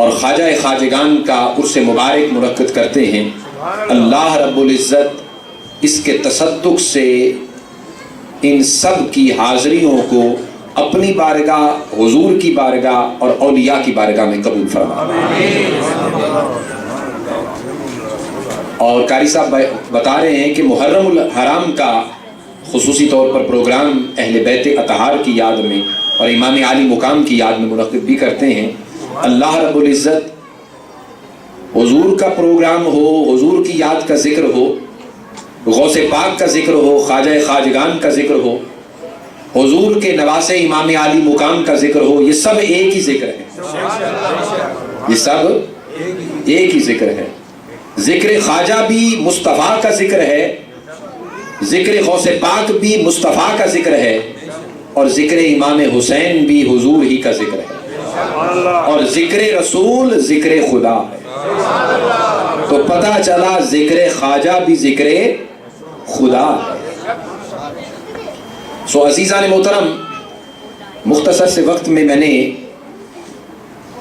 اور خواجہ خواجگان کا عرس مبارک منعقد کرتے ہیں، اللہ رب العزت اس کے تصدق سے ان سب کی حاضریوں کو اپنی بارگاہ، حضور کی بارگاہ اور اولیاء کی بارگاہ میں قبول فرمائے۔ اور قاری صاحب بتا رہے ہیں کہ محرم الحرام کا خصوصی طور پر پروگرام اہل بیت اطہار کی یاد میں اور امام عالی مقام کی یاد میں منعقد بھی کرتے ہیں۔ اللہ رب العزت حضور کا پروگرام ہو، حضور کی یاد کا ذکر ہو، غوث پاک کا ذکر ہو، خواجہ خواجگان کا ذکر ہو، حضور کے نواسے امام عالی مقام کا ذکر ہو، یہ سب ایک ہی ذکر ہے، یہ سب ایک ہی ذکر ہے۔ ذکر خواجہ بھی مصطفیٰ کا ذکر ہے، ذکر غوث پاک بھی مصطفیٰ کا ذکر ہے، اور ذکر امام حسین بھی حضور ہی کا ذکر ہے، اور ذکر رسول ذکر خدا ہے۔ تو پتہ چلا ذکر خواجہ بھی ذکر خدا ہے۔ سو عزیزان محترم، مختصر سے وقت میں نے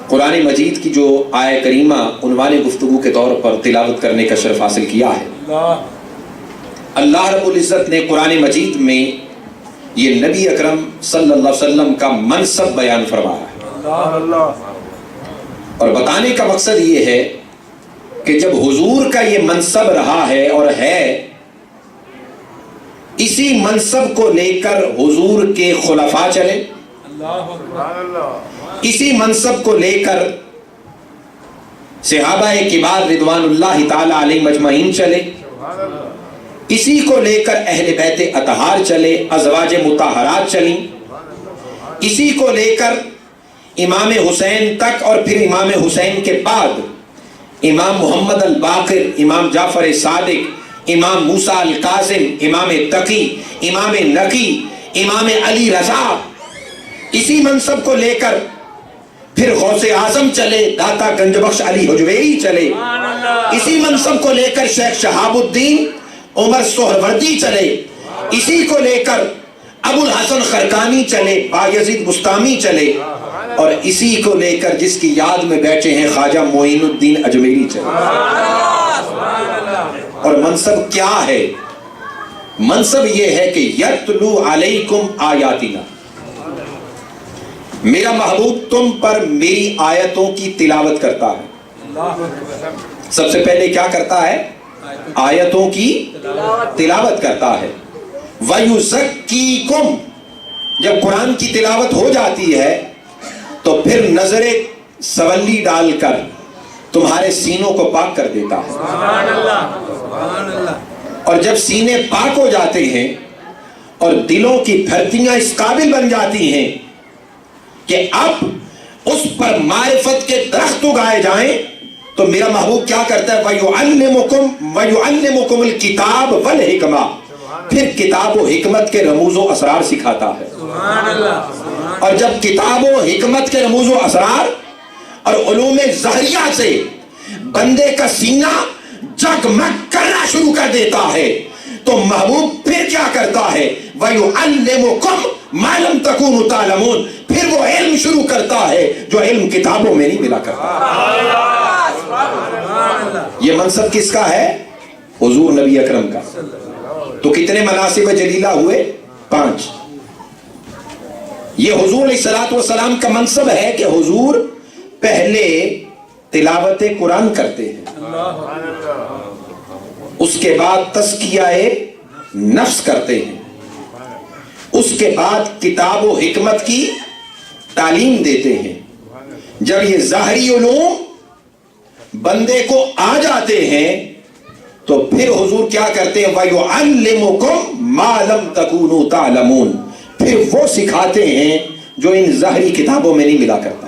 قرآن مجید کی جو آیہ کریمہ عنوان گفتگو کے طور پر تلاوت کرنے کا شرف حاصل کیا ہے۔ اللہ رب العزت نے قرآن مجید میں یہ نبی اکرم صلی اللہ علیہ وسلم کا منصب بیان فرمایا ہے، اور بتانے کا مقصد یہ ہے کہ جب حضور کا یہ منصب رہا ہے اور ہے، اسی منصب کو لے کر حضور کے خلفاء چلے، اسی منصب کو لے کر صحابہ کبار رضوان اللہ تعالی علیہ مجمعین چلے، اسی کو لے کر اہل بیت اطہار چلے، ازواج مطہرات چلیں، اسی کو لے کر امام حسین تک، اور پھر امام حسین کے بعد امام محمد الباقر، امام جعفر صادق، امام موسیٰ القاسم، امام تقی، امام نقی، امام علی رضا، اسی منصب کو لے کر پھر غوث اعظم چلے، داتا گنج بخش علی حجویری چلے، اسی منصب کو لے کر شیخ شہاب الدین عمر سہروردی چلے، اسی کو لے کر ابو الحسن خرقانی چلے، بایزید بستامی چلے، اور اسی کو لے کر جس کی یاد میں بیٹھے ہیں خواجہ معین الدین اجمیری چلے۔ اور منصب کیا ہے؟ منصب یہ ہے کہ یتلو علیکم آیاتنا، میرا محبوب تم پر میری آیتوں کی تلاوت کرتا ہے۔ سب سے پہلے کیا کرتا ہے؟ آیتوں کی تلاوت کرتا ہے۔ وَيُزَكِّيكُمْ، جب قرآن کی تلاوت ہو جاتی ہے تو پھر نظر سولی ڈال کر تمہارے سینوں کو پاک کر دیتا ہے، اور جب سینے پاک ہو جاتے ہیں اور دلوں کی دھرتیاں اس قابل بن جاتی ہیں کہ اب اس پر معرفت کے درخت اگائے جائیں، تو میرا محبوب کیا کرتا ہے؟ وَيُعَلِّمُكُمُ الْكِتَابَ وَالْحِكْمَةَ، پھر کتاب و حکمت کے رموز و اسرار سکھاتا ہے۔ اور جب کتاب و حکمت کے رموز و اسرار اور علوم ظاہریہ سے بندے کا سینہ جگمگ کرنا شروع کر دیتا ہے، تو محبوب پھر کیا کرتا ہے؟ وَيُعَلِّمُكُمْ مَا لَمْ تَكُونُوا تَعْلَمُونَ، پھر وہ علم شروع کرتا ہے جو علم کتابوں میں نہیں ملا کرتا۔ یہ منصب کس کا ہے؟ حضور نبی اکرم کا۔ تو کتنے مناصب جلیلہ ہوئے؟ 5۔ یہ حضور علیہ الصلوۃ والسلام کا منصب ہے کہ حضور پہلے تلاوت قرآن کرتے ہیں، اس کے بعد تزکیہ نفس کرتے ہیں، اس کے بعد کتاب و حکمت کی تعلیم دیتے ہیں۔ جب یہ ظاہری علوم بندے کو آ جاتے ہیں تو پھر حضور کیا کرتے ہیں؟ وَيُعَلِّمُكُمْ مَا لَمْ تَكُونُوا تَعْلَمُونَ، پھر وہ سکھاتے ہیں جو ان ظاہری کتابوں میں نہیں ملا کرتا۔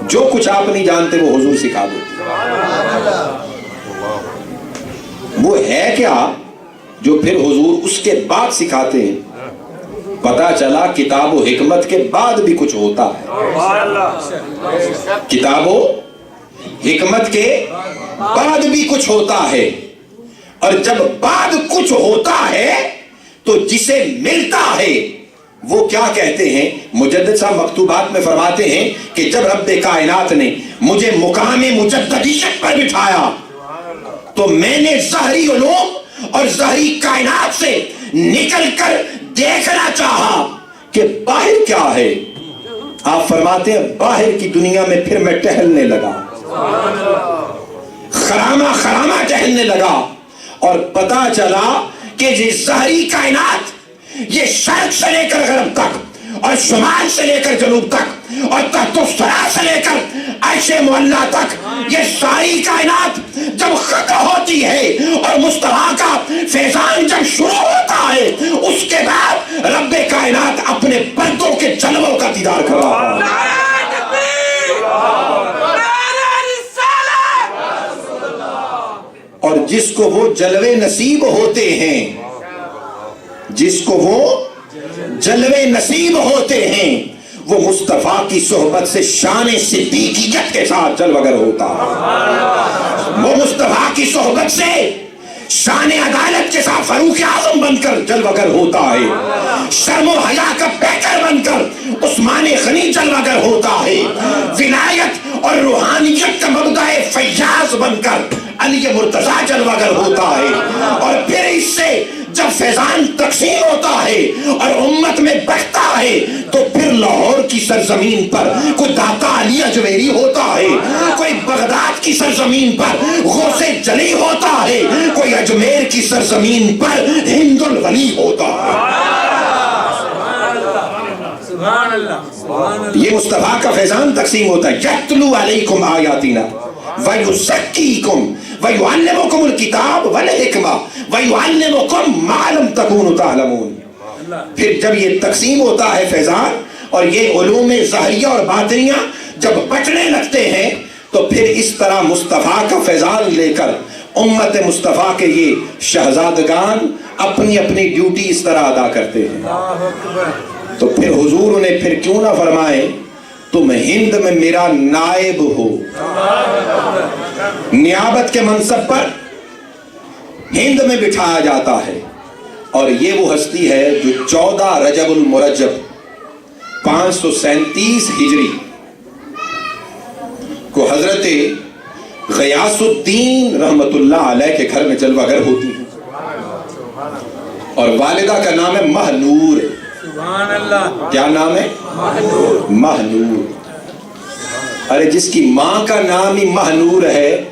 جو کچھ آپ نہیں جانتے وہ حضور سکھا دیتے۔ وہ ہے کیا جو پھر حضور اس کے بعد سکھاتے ہیں؟ پتا چلا کتاب و حکمت کے بعد بھی کچھ ہوتا ہے، کتاب و حکمت کے بعد بھی کچھ ہوتا ہے، اور جب بعد کچھ ہوتا ہے تو جسے ملتا ہے وہ کیا کہتے ہیں؟ مجدد صاحب مکتوبات میں فرماتے ہیں کہ جب رب کائنات نے مجھے مقام مجددیت پر بٹھایا تو میں نے ظاہری علوم اور ظاہری کائنات سے نکل کر دیکھنا چاہا کہ باہر کیا ہے. آپ فرماتے ہیں باہر کی دنیا میں پھر میں ٹہلنے لگا، خرامہ ٹہلنے لگا، اور پتا چلا کہ یہ ظاہری کائنات، یہ شرق سے لے کر غرب تک اور شمال سے لے کر جنوب تک اور تحت الثری سے لے کر عرش معلیٰ تک، یہ ساری کائنات جب ختم ہوتی ہے اور مصطفیٰ کا فیضان جب شروع ہوتا ہے، اس کے بعد رب کائنات اپنے پردوں کے جلووں کا دیدار کر رہا ہے. اور جس کو وہ جلوے نصیب ہوتے ہیں، جس کو وہ جلوے نصیب ہوتے ہیں، وہ مصطفیٰ کی صحبت سے شان صدیقیت کے ساتھ جلوگر ہوتا ہے. وہ مصطفیٰ کی صحبت سے شان عدالت کے ساتھ فاروق اعظم بن کر جلوگر ہوتا ہے. شرم و حیا کا پیکر بن کر عثمان غنی جلوگر ہوتا ہے. ولایت اور روحانیت کا مبدأ فیاض بن کر علی مرتضیٰ جلوگر ہوتا ہے. اور پھر اس سے جب فیضان تقسیم ہوتا ہے اور امت میں بڑھتا ہے تو پھر لاہور کی سرزمین پر کوئی داتا علی اجمیری ہوتا ہے، کوئی بغداد کی سرزمین پر غوث جلی ہوتا ہے، کوئی اجمیر کی سرزمین پر ہند الولی ہوتا ہے. یہ مصطفیٰ کا فیضان تقسیم ہوتا ہے. یتلو علیکم آیاتنا ویزکیکم ویعلمکم الکتاب والحکمہ ویعلمکم ما لم تکونوا تعلمون. پھر جب یہ تقسیم ہوتا ہے فیضان اور یہ علوم ظاہریہ اور باطنیہ جب بٹنے لگتے ہیں تو پھر اس طرح مصطفیٰ کا فیضان لے کر امت مصطفیٰ کے یہ شہزادگان اپنی اپنی ڈیوٹی اس طرح ادا کرتے ہیں. تو پھر حضور نے پھر کیوں نہ فرمائے تم ہند میں میرا نائب ہو. نیابت کے منصب پر ہند میں بٹھایا جاتا ہے. اور یہ وہ ہستی ہے جو 14 رجب المرجب 537 ہجری کو حضرت غیاث الدین رحمت اللہ علیہ کے گھر میں جلوہ گر ہوتی ہیں. اور والدہ کا نام ہے مہنور. سبحان اللہ. کیا نام ہے؟ مہنور. ارے جس کی ماں کا نام ہی مہنور ہے،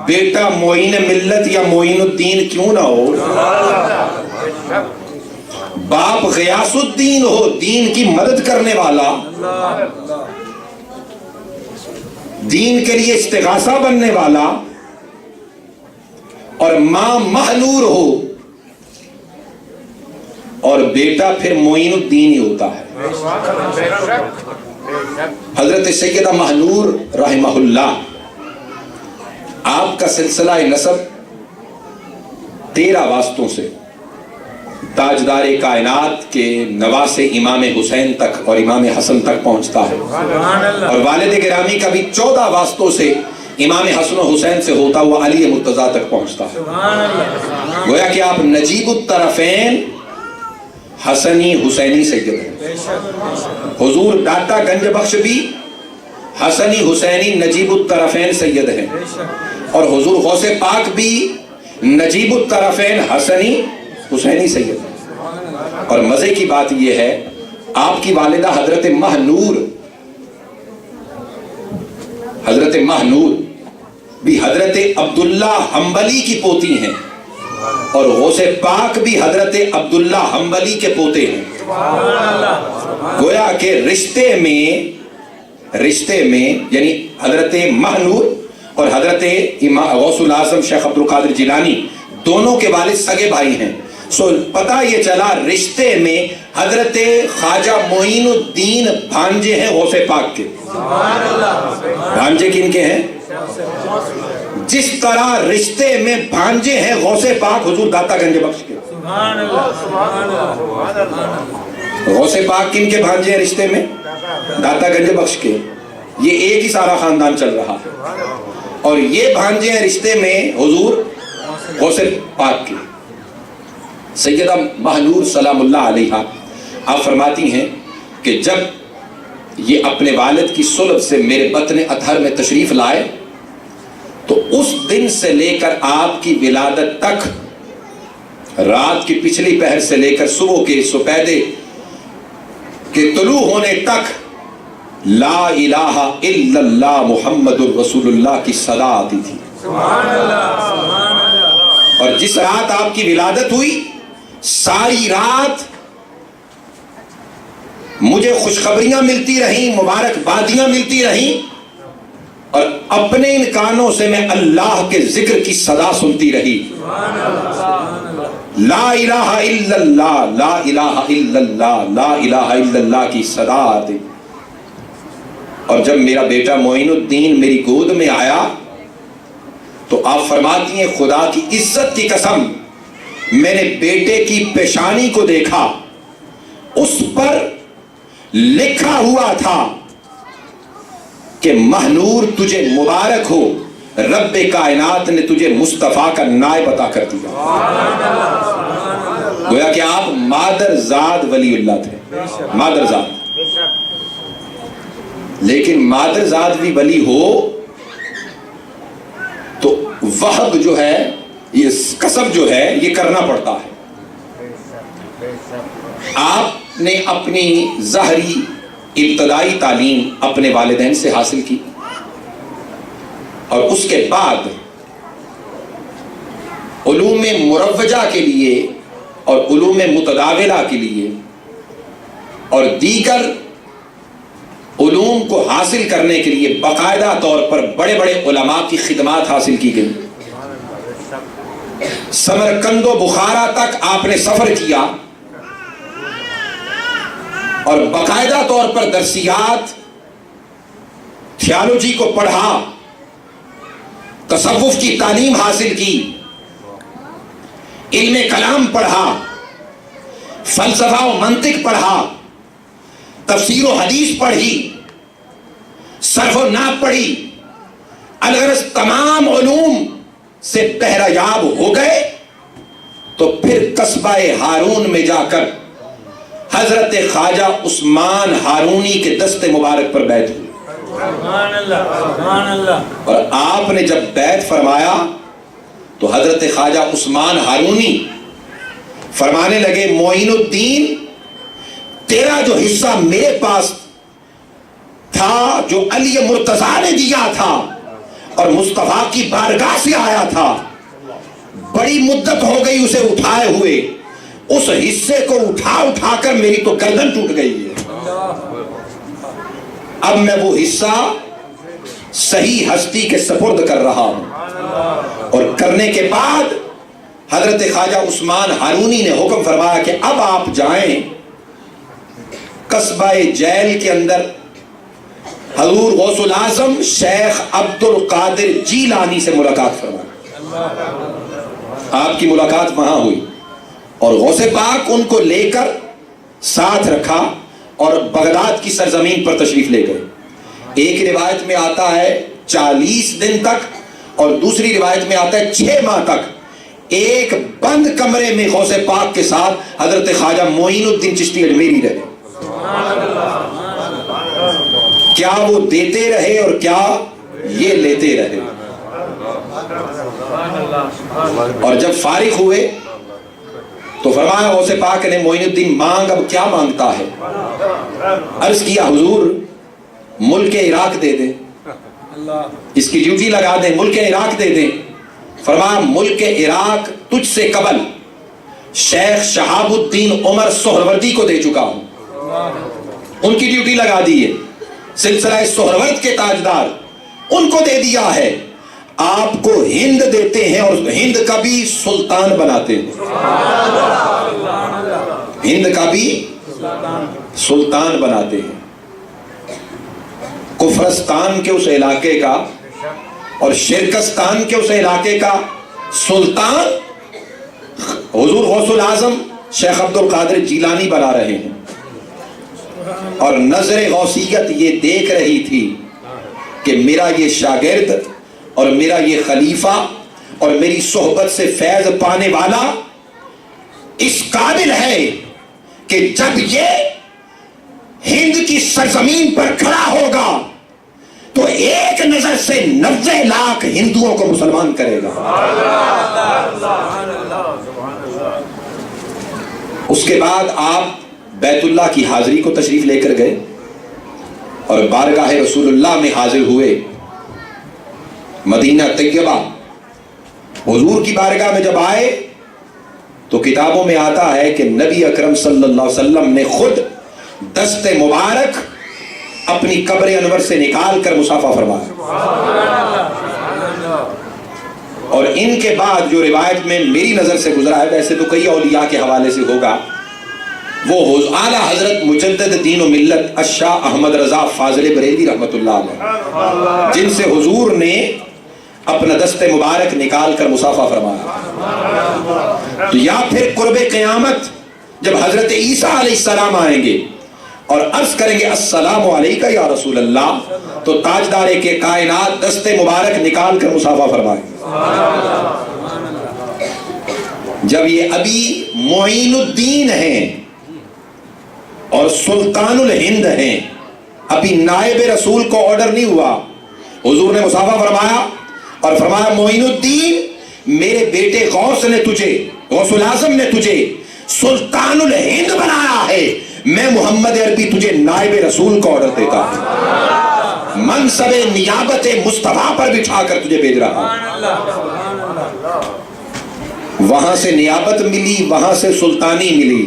بیٹا معین ملت یا معین الدین کیوں نہ ہو؟ باپ غیاث الدین ہو، دین کی مدد کرنے والا، دین کے لیے استغاثہ بننے والا، اور ماں مہنور ہو اور بیٹا پھر معین الدین ہی ہوتا ہے. حضرت سیدہ مہنور رحمہ اللہ، آپ کا سلسلہ نسب 13 واسطوں سے تاجدار کائنات کے نواسے امام حسین تک اور امام حسن تک پہنچتا ہے. اور والد گرامی کا بھی 14 واسطوں سے امام حسن و حسین سے ہوتا ہوا علی مرتضیٰ تک پہنچتا ہے. گویا کہ آپ نجیب الطرفین حسنی حسینی سید ہیں. حضور داتا گنج بخش بھی حسنی حسینی نجیب الطرفین سید ہیں، اور حضور غوث پاک بھی نجیب الطرفین حسنی حسینی سید ہیں. اور مزے کی بات یہ ہے آپ کی والدہ حضرت مہنور بھی حضرت عبداللہ حنبلی کی پوتی ہیں، اور غوث پاک بھی حضرت عبداللہ حنبلی کے پوتے ہیں. گویا کہ رشتے میں یعنی حضرت مہنور اور حضرت غوث الاعظم شیخ عبد القادر جیلانی دونوں کے والد سگے بھائی ہیں. سو پتہ یہ چلا رشتے میں حضرت خواجہ معین الدین بھانجے ہیں غوث پاک کے. بھانجے کن کے ہیں؟ جس طرح رشتے میں بھانجے ہیں غوث پاک حضور داتا گنج بخش کے. غوث پاک کن کے بھانجے ہیں رشتے میں؟ داتا گنج بخش کے. یہ ایک ہی سارا خاندان چل رہا ہے، اور یہ بھانجے ہیں رشتے میں حضور غوث پاک کے. سیدہ مہنور سلام اللہ علیہا آپ فرماتی ہیں کہ جب یہ اپنے والد کی صلب سے میرے بطن اطہر میں تشریف لائے تو اس دن سے لے کر آپ کی ولادت تک، رات کی پچھلی پہر سے لے کر صبح کے سپیدے کے طلوع ہونے تک لا الہ الا اللہ محمد الرسول اللہ کی صدا آتی تھی. اور جس رات آپ کی ولادت ہوئی ساری رات مجھے خوشخبریاں ملتی رہیں، مبارکبادیاں ملتی رہیں، اور اپنے ان کانوں سے میں اللہ کے ذکر کی صدا سنتی رہی. لا الہ الا اللہ، لا الہ الا اللہ، لا الہ الا اللہ کی صدا آتی. اور جب میرا بیٹا معین الدین میری گود میں آیا تو آپ فرماتی ہیں خدا کی عزت کی قسم میں نے بیٹے کی پیشانی کو دیکھا، اس پر لکھا ہوا تھا کہ مہنور تجھے مبارک ہو، رب کائنات نے تجھے مصطفیٰ کا نائب عطا کر دیا. گویا کہ آپ مادر زاد ولی اللہ تھے، مادر زاد. لیکن مادر زاد بھی ولی ہو تو وہب جو ہے، یہ کسب جو ہے یہ کرنا پڑتا ہے. آپ نے اپنی ظاہری ابتدائی تعلیم اپنے والدین سے حاصل کی، اور اس کے بعد علوم مروجہ کے لیے اور علوم متداولہ کے لیے اور دیگر علوم کو حاصل کرنے کے لیے باقاعدہ طور پر بڑے بڑے علماء کی خدمات حاصل کی گئی. سمرقند و بخارا تک آپ نے سفر کیا اور باقاعدہ طور پر درسیات، تھیالوجی کو پڑھا، تصوف کی تعلیم حاصل کی، علم کلام پڑھا، فلسفہ و منطق پڑھا، تفسیر و حدیث پڑھی، صرف و نحو پڑھی. الغرض تمام علوم سے بہرہ یاب ہو گئے تو پھر قصبہ ہارون میں جا کر حضرت خواجہ عثمان ہارونی کے دست مبارک پر بیعت ہوئی. اور آپ نے جب بیعت فرمایا تو حضرت خواجہ عثمان ہارونی فرمانے لگے معین الدین تیرا جو حصہ میرے پاس تھا، جو علی مرتضیٰ نے دیا تھا اور مصطفیٰ کی بارگاہ سے آیا تھا، بڑی مدت ہو گئی اسے اٹھائے ہوئے، اس حصے کو اٹھا کر میری تو گردن ٹوٹ گئی ہے. اب میں وہ حصہ صحیح ہستی کے سپرد کر رہا ہوں. اور کرنے کے بعد حضرت خواجہ عثمان ہارونی نے حکم فرمایا کہ اب آپ جائیں قصبہ جیل کے اندر حضور غوث الاعظم شیخ عبد القادر جیلانی سے ملاقات فرمائیں. آپ کی ملاقات وہاں ہوئی اور غوث پاک ان کو لے کر ساتھ رکھا اور بغداد کی سرزمین پر تشریف لے گئے. ایک روایت میں آتا ہے 40 دن تک اور دوسری روایت میں آتا ہے 6 ماہ تک ایک بند کمرے میں غوث پاک کے ساتھ حضرت خواجہ معین الدین چشتی اجمیری رہے. کیا وہ دیتے رہے اور کیا یہ لیتے رہے. اور جب فارغ ہوئے تو فرمایا غوث پاک نے معین الدین مانگ اب کیا مانگتا ہے. عرض کیا حضور ملک عراق دے دیں، اس کی ڈیوٹی لگا دیں، ملک عراق دے دیں. فرمایا ملک عراق تجھ سے قبل شیخ شہاب الدین عمر سہروردی کو دے چکا ہوں، ان کی ڈیوٹی لگا دی ہے. سلسلہ سہرورد کے تاجدار ان کو دے دیا ہے. آپ کو ہند دیتے ہیں اور ہند کا بھی سلطان بناتے ہیں، ہند کا بھی سلطان بناتے ہیں. کفرستان کے اس علاقے کا اور شرکستان کے اس علاقے کا سلطان حضور غوث الاعظم شیخ عبد القادر جیلانی بنا رہے ہیں. اور نظر غوثیت یہ دیکھ رہی تھی کہ میرا یہ شاگرد اور میرا یہ خلیفہ اور میری صحبت سے فیض پانے والا اس قابل ہے کہ جب یہ ہند کی سرزمین پر کھڑا ہوگا تو ایک نظر سے 90 لاکھ ہندوؤں کو مسلمان کرے گا. اس کے بعد آپ بیت اللہ کی حاضری کو تشریف لے کر گئے اور بارگاہ رسول اللہ میں حاضر ہوئے. مدینہ طیبہ حضور کی بارگاہ میں جب آئے تو کتابوں میں آتا ہے کہ نبی اکرم صلی اللہ علیہ وسلم نے خود دست مبارک اپنی قبر انور سے نکال کر مصافحہ فرمایا. اور ان کے بعد جو روایت میں میری نظر سے گزرا ہے، ویسے تو کئی اولیاء کے حوالے سے ہوگا، وہ اعلیٰ حضرت مجدد دین و ملت الشاہ احمد رضا فاضل بریلوی رحمۃ اللہ علیہ، جن سے حضور نے اپنا دست مبارک نکال کر مصافحہ فرمایا. تو یا پھر قرب قیامت جب حضرت عیسیٰ علیہ السلام آئیں گے اور عرض کریں گے السلام علیکہ یا رسول اللہ، تو تاجدار کے کائنات دست مبارک نکال کر مصافحہ فرمائیں گے. جب یہ ابھی معین الدین ہیں اور سلطان الہند ہیں، ابھی نائب رسول کو آرڈر نہیں ہوا، حضور نے مصافحہ فرمایا اور فرمایا معین الدین میرے بیٹے غوث نے تجھے، غوث الاعظم نے تجھے سلطان الہند بنایا ہے، میں محمد عربی تجھے نائب رسول کو آرڈر دیتا ہوں، منصب نیابت مصطفیٰ پر بٹھا کر تجھے بھیج رہا ہوں. وہاں سے نیابت ملی، وہاں سے سلطانی ملی،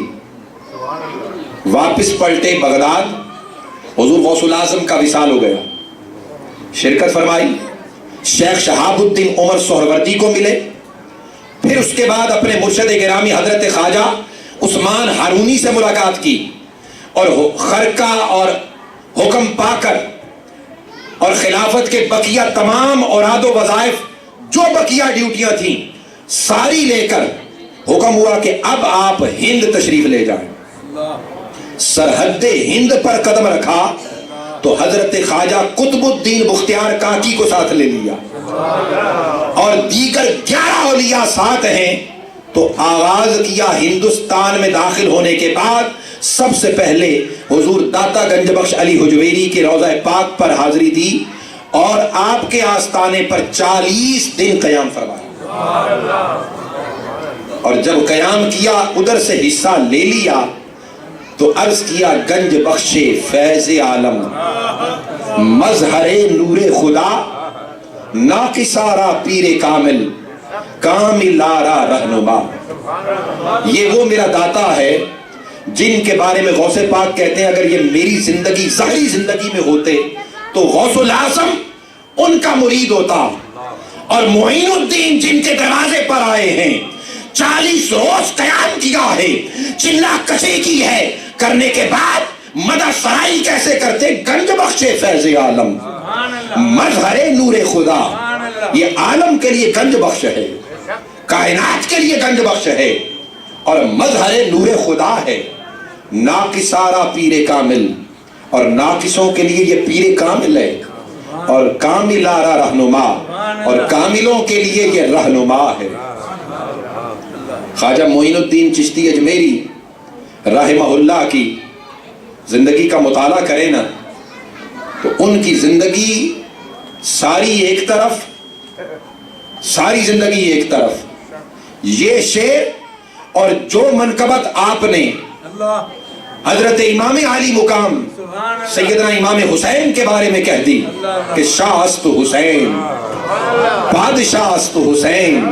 واپس پلٹے بغداد، حضور غوث الاعظم کا وصال ہو گیا، شرکت فرمائی، شیخ شہاب الدین عمر سہروردی کو ملے، پھر اس کے بعد اپنے مرشد گرامی حضرت خواجہ عثمان ہارونی سے ملاقات کی اور خرقہ اور حکم پا کر اور خلافت کے بقیہ تمام اوراد و وظائف جو بقیہ ڈیوٹیاں تھیں ساری لے کر حکم ہوا کہ اب آپ ہند تشریف لے جائیں. سرحد ہند پر قدم رکھا تو حضرت خواجہ قطب الدین بختیار کاکی کو ساتھ لے لیا اور دیگر 11 اولیاء ساتھ ہیں. تو آغاز کیا ہندوستان میں داخل ہونے کے بعد سب سے پہلے حضور داتا گنج بخش علی حجویری کے روضہ پاک پر حاضری دی اور آپ کے آستانے پر 40 دن قیام فرمایا. اور جب قیام کیا ادھر سے حصہ لے لیا تو عرض کیا گنج بخش فیض عالم، مظہر نور خدا، ناقصارا پیر کامل، کامل آرا رہنما. یہ وہ میرا داتا ہے جن کے بارے میں غوث پاک کہتے ہیں اگر یہ میری زندگی ظاہری زندگی میں ہوتے تو غوث الاعظم ان کا مرید ہوتا، اور معین الدین جن کے دروازے پر آئے ہیں 40 روز قیام کیا ہے، چلا کشی کی ہے، کرنے کے بعد مدح سرائی کیسے کرتے؟ گنج بخش فیض عالم، مظہر نور خدا. یہ عالم کے لیے گنج بخش ہے، کائنات کے لیے گنج بخش ہے اور مظہر نور خدا ہے. ناقصارا پیر کامل، اور ناقصوں کے لیے یہ پیر کامل ہے، اور کامل آرا رہنما، اور کاملوں کے لیے یہ رہنما ہے. خواجہ معین الدین چشتی اجمیری رحمہ اللہ کی زندگی کا مطالعہ کریں نا تو ان کی زندگی ساری ایک طرف، ساری زندگی ایک طرف، یہ شعر اور جو منقبت آپ نے حضرت امام عالی مقام سیدنا امام حسین کے بارے میں کہہ دی کہ شاہ است حسین، بادشاہ است حسین،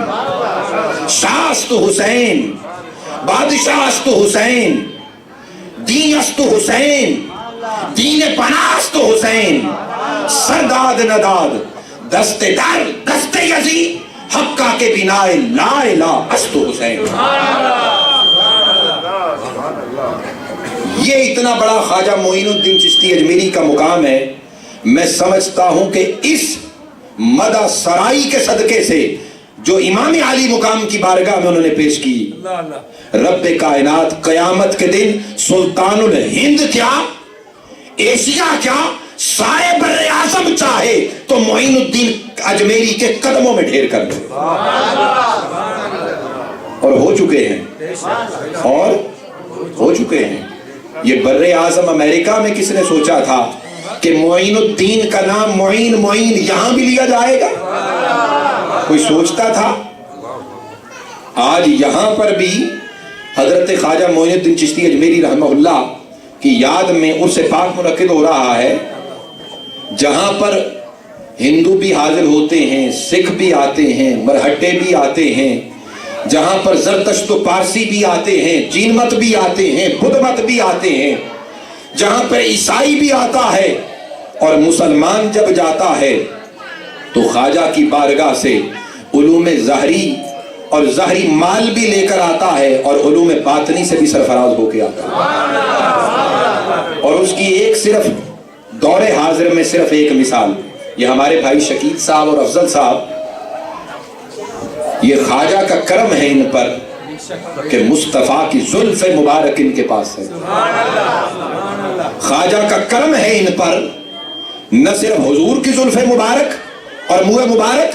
شاہ است حسین، بادشاہ است حسین، دین است حسین، دین پناہ است حسین، سرداد نداد دست در دست یزید، حقہ کے بنا لا الہ است حسین. یہ اتنا بڑا خواجہ معین الدین چشتی اجمیری کا مقام ہے. میں سمجھتا ہوں کہ اس مدح سرائی کے صدقے سے جو امام عالی مقام کی بارگاہ میں انہوں نے پیش کی، رب کائنات قیامت کے دن سلطان الہند کیا، ایشیا کیا، سارے بر اعظم چاہے تو معین الدین اجمیری کے قدموں میں ڈھیر کر دے، اور ہو چکے ہیں. اور ہو چکے ہیں. یہ بر اعظم امریکہ میں کس نے سوچا تھا کہ معین الدین کا نام معین یہاں بھی لیا جائے گا؟ کوئی سوچتا تھا؟ آج یہاں پر بھی حضرت خواجہ معین الدین چشتی اجمیری رحمہ اللہ کی یاد میں عرس پاک منعقد ہو رہا ہے، جہاں پر ہندو بھی حاضر ہوتے ہیں، سکھ بھی آتے ہیں، مرہٹے بھی آتے ہیں، جہاں پر زرتشت و پارسی بھی آتے ہیں، جین مت بھی آتے ہیں، بدھ مت بھی آتے ہیں، جہاں پر عیسائی بھی آتا ہے. اور مسلمان جب جاتا ہے تو خواجہ کی بارگاہ سے علوم ظاہری اور ظاہری مال بھی لے کر آتا ہے، اور علوم باطنی سے بھی سرفراز ہو کے آتا ہے. اور اس کی ایک صرف دور حاضر میں صرف ایک مثال، یہ ہمارے بھائی شکیل صاحب اور افضل صاحب، یہ خواجہ کا کرم ہے ان پر کہ مصطفیٰ کی زلف مبارک ان کے پاس ہے. خواجہ کا کرم ہے ان پر، نہ صرف حضور کی زلف مبارک اور منہ مبارک،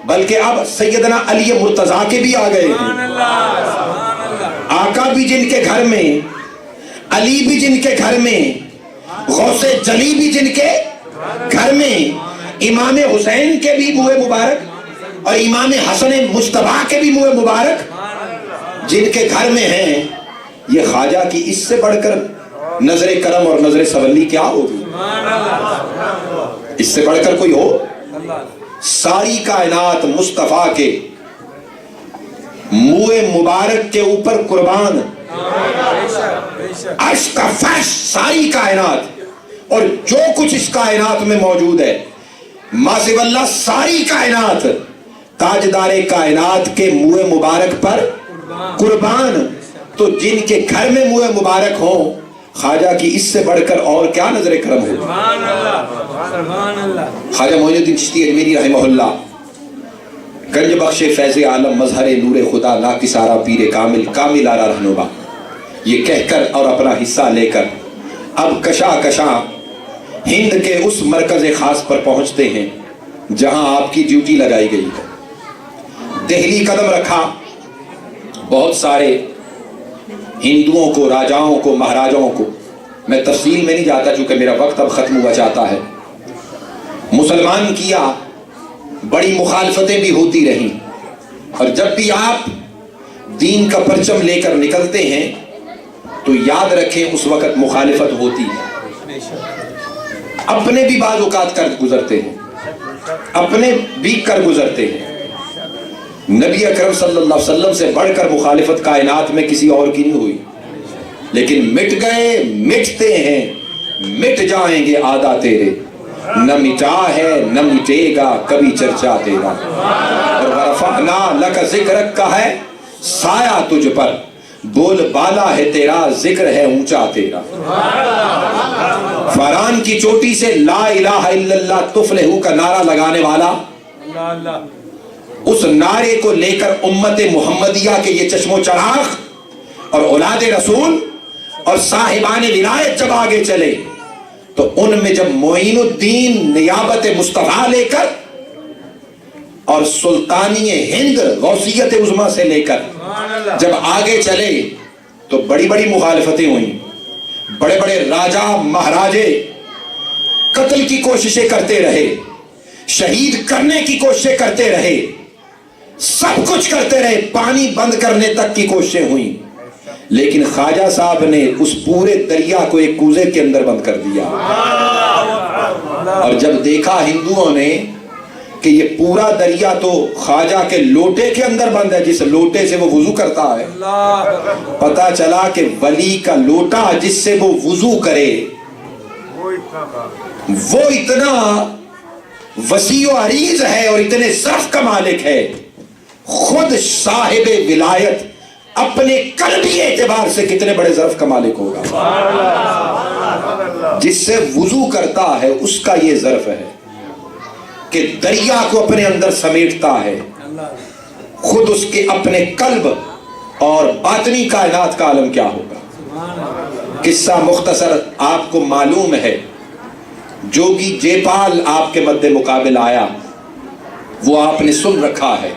بلکہ اب سیدنا علی مرتضیٰ کے بھی آ گئے ہیں. آقا بھی جن کے گھر میں، علی بھی جن کے گھر میں، غوث جلی بھی جن کے گھر میں، امام حسین کے بھی منہ مبارک اور امام حسن مجتبیٰ کے بھی منہ مبارک جن کے گھر میں ہیں. یہ خواجہ کی اس سے بڑھ کر نظر کرم اور نظر سولی کیا ہوگی؟ اس سے بڑھ کر کوئی ہو؟ ساری کائنات مصطفیٰ کے منہ مبارک کے اوپر قربان، عرش کا فرش، ساری کائنات اور جو کچھ اس کائنات میں موجود ہے، ما سوی اللہ ساری کائنات تاجدار کائنات کے منہ مبارک پر قربان. تو جن کے گھر میں منہ مبارک ہوں، خواجہ کی اس سے بڑھ کر اور کیا نظر کرم ہو؟ خواجہ معین الدین چشتی اجمیری رحمہ اللہ، گنج بخش فیض عالم، مظہر نور خدا، ناکسارا پیر کامل، کامل آرا رہنما، یہ کہہ کر اور اپنا حصہ لے کر اب کشاں ہند کے اس مرکز خاص پر پہنچتے ہیں جہاں آپ کی ڈیوٹی لگائی گئی ہے. دہلی قدم رکھا. بہت سارے ہندوؤں کو، راجاؤں کو، مہاراجاؤں کو، میں تفصیل میں نہیں جاتا چونکہ میرا وقت اب ختم ہوا چاہتا ہے، مسلمان کیا. بڑی مخالفتیں بھی ہوتی رہیں، اور جب بھی آپ دین کا پرچم لے کر نکلتے ہیں تو یاد رکھیں اس وقت مخالفت ہوتی ہے. اپنے بھی بعض اوقات کر گزرتے ہیں، اپنے بھی کر گزرتے ہیں. نبی اکرم صلی اللہ علیہ وسلم سے بڑھ کر مخالفت کائنات میں کسی اور کی نہیں ہوئی، لیکن مٹ گئے، مٹتے ہیں، مٹ جائیں گے آدھا تیرے، نہ مٹا ہے نہ مٹے گا کبھی چرچا تیرا. اور ورفعنا لک ذکرک کا ہے سایہ تجھ پر، بول بالا ہے تیرا، ذکر ہے اونچا تیرا. فاران کی چوٹی سے لا الہ الا اللہ تفلحو کا نعرہ لگانے والا، اس نعرے کو لے کر امت محمدیہ کے یہ چشم و چراغ اور اولاد رسول اور صاحبان ولایت جب آگے چلے تو ان میں جب معین الدین نیابت مصطفیٰ لے کر اور سلطانی ہند غوثیت عظمیٰ سے لے کر جب آگے چلے تو بڑی بڑی مخالفتیں ہوئیں. بڑے بڑے راجا مہاراجے قتل کی کوششیں کرتے رہے، شہید کرنے کی کوششیں کرتے رہے، سب کچھ کرتے رہے، پانی بند کرنے تک کی کوششیں ہوئیں، لیکن خواجہ صاحب نے اس پورے دریا کو ایک کوزے کے اندر بند کر دیا. اور جب دیکھا ہندوؤں نے کہ یہ پورا دریا تو خواجہ کے لوٹے کے اندر بند ہے، جس لوٹے سے وہ وضو کرتا ہے، پتا چلا کہ ولی کا لوٹا جس سے وہ وضو کرے وہ اتنا وسیع و عریض ہے اور اتنے ظرف کا مالک ہے. خود صاحب ولایت اپنے قلبی اعتبار سے کتنے بڑے ظرف کا مالک ہوگا. جس سے وضو کرتا ہے اس کا یہ ظرف ہے کہ دریا کو اپنے اندر سمیٹتا ہے. خود اس کے اپنے قلب اور باطنی کائنات کا عالم کیا ہوگا. قصہ مختصر آپ کو معلوم ہے، جوگی جے پال آپ کے مد مقابل آیا، وہ آپ نے سن رکھا ہے،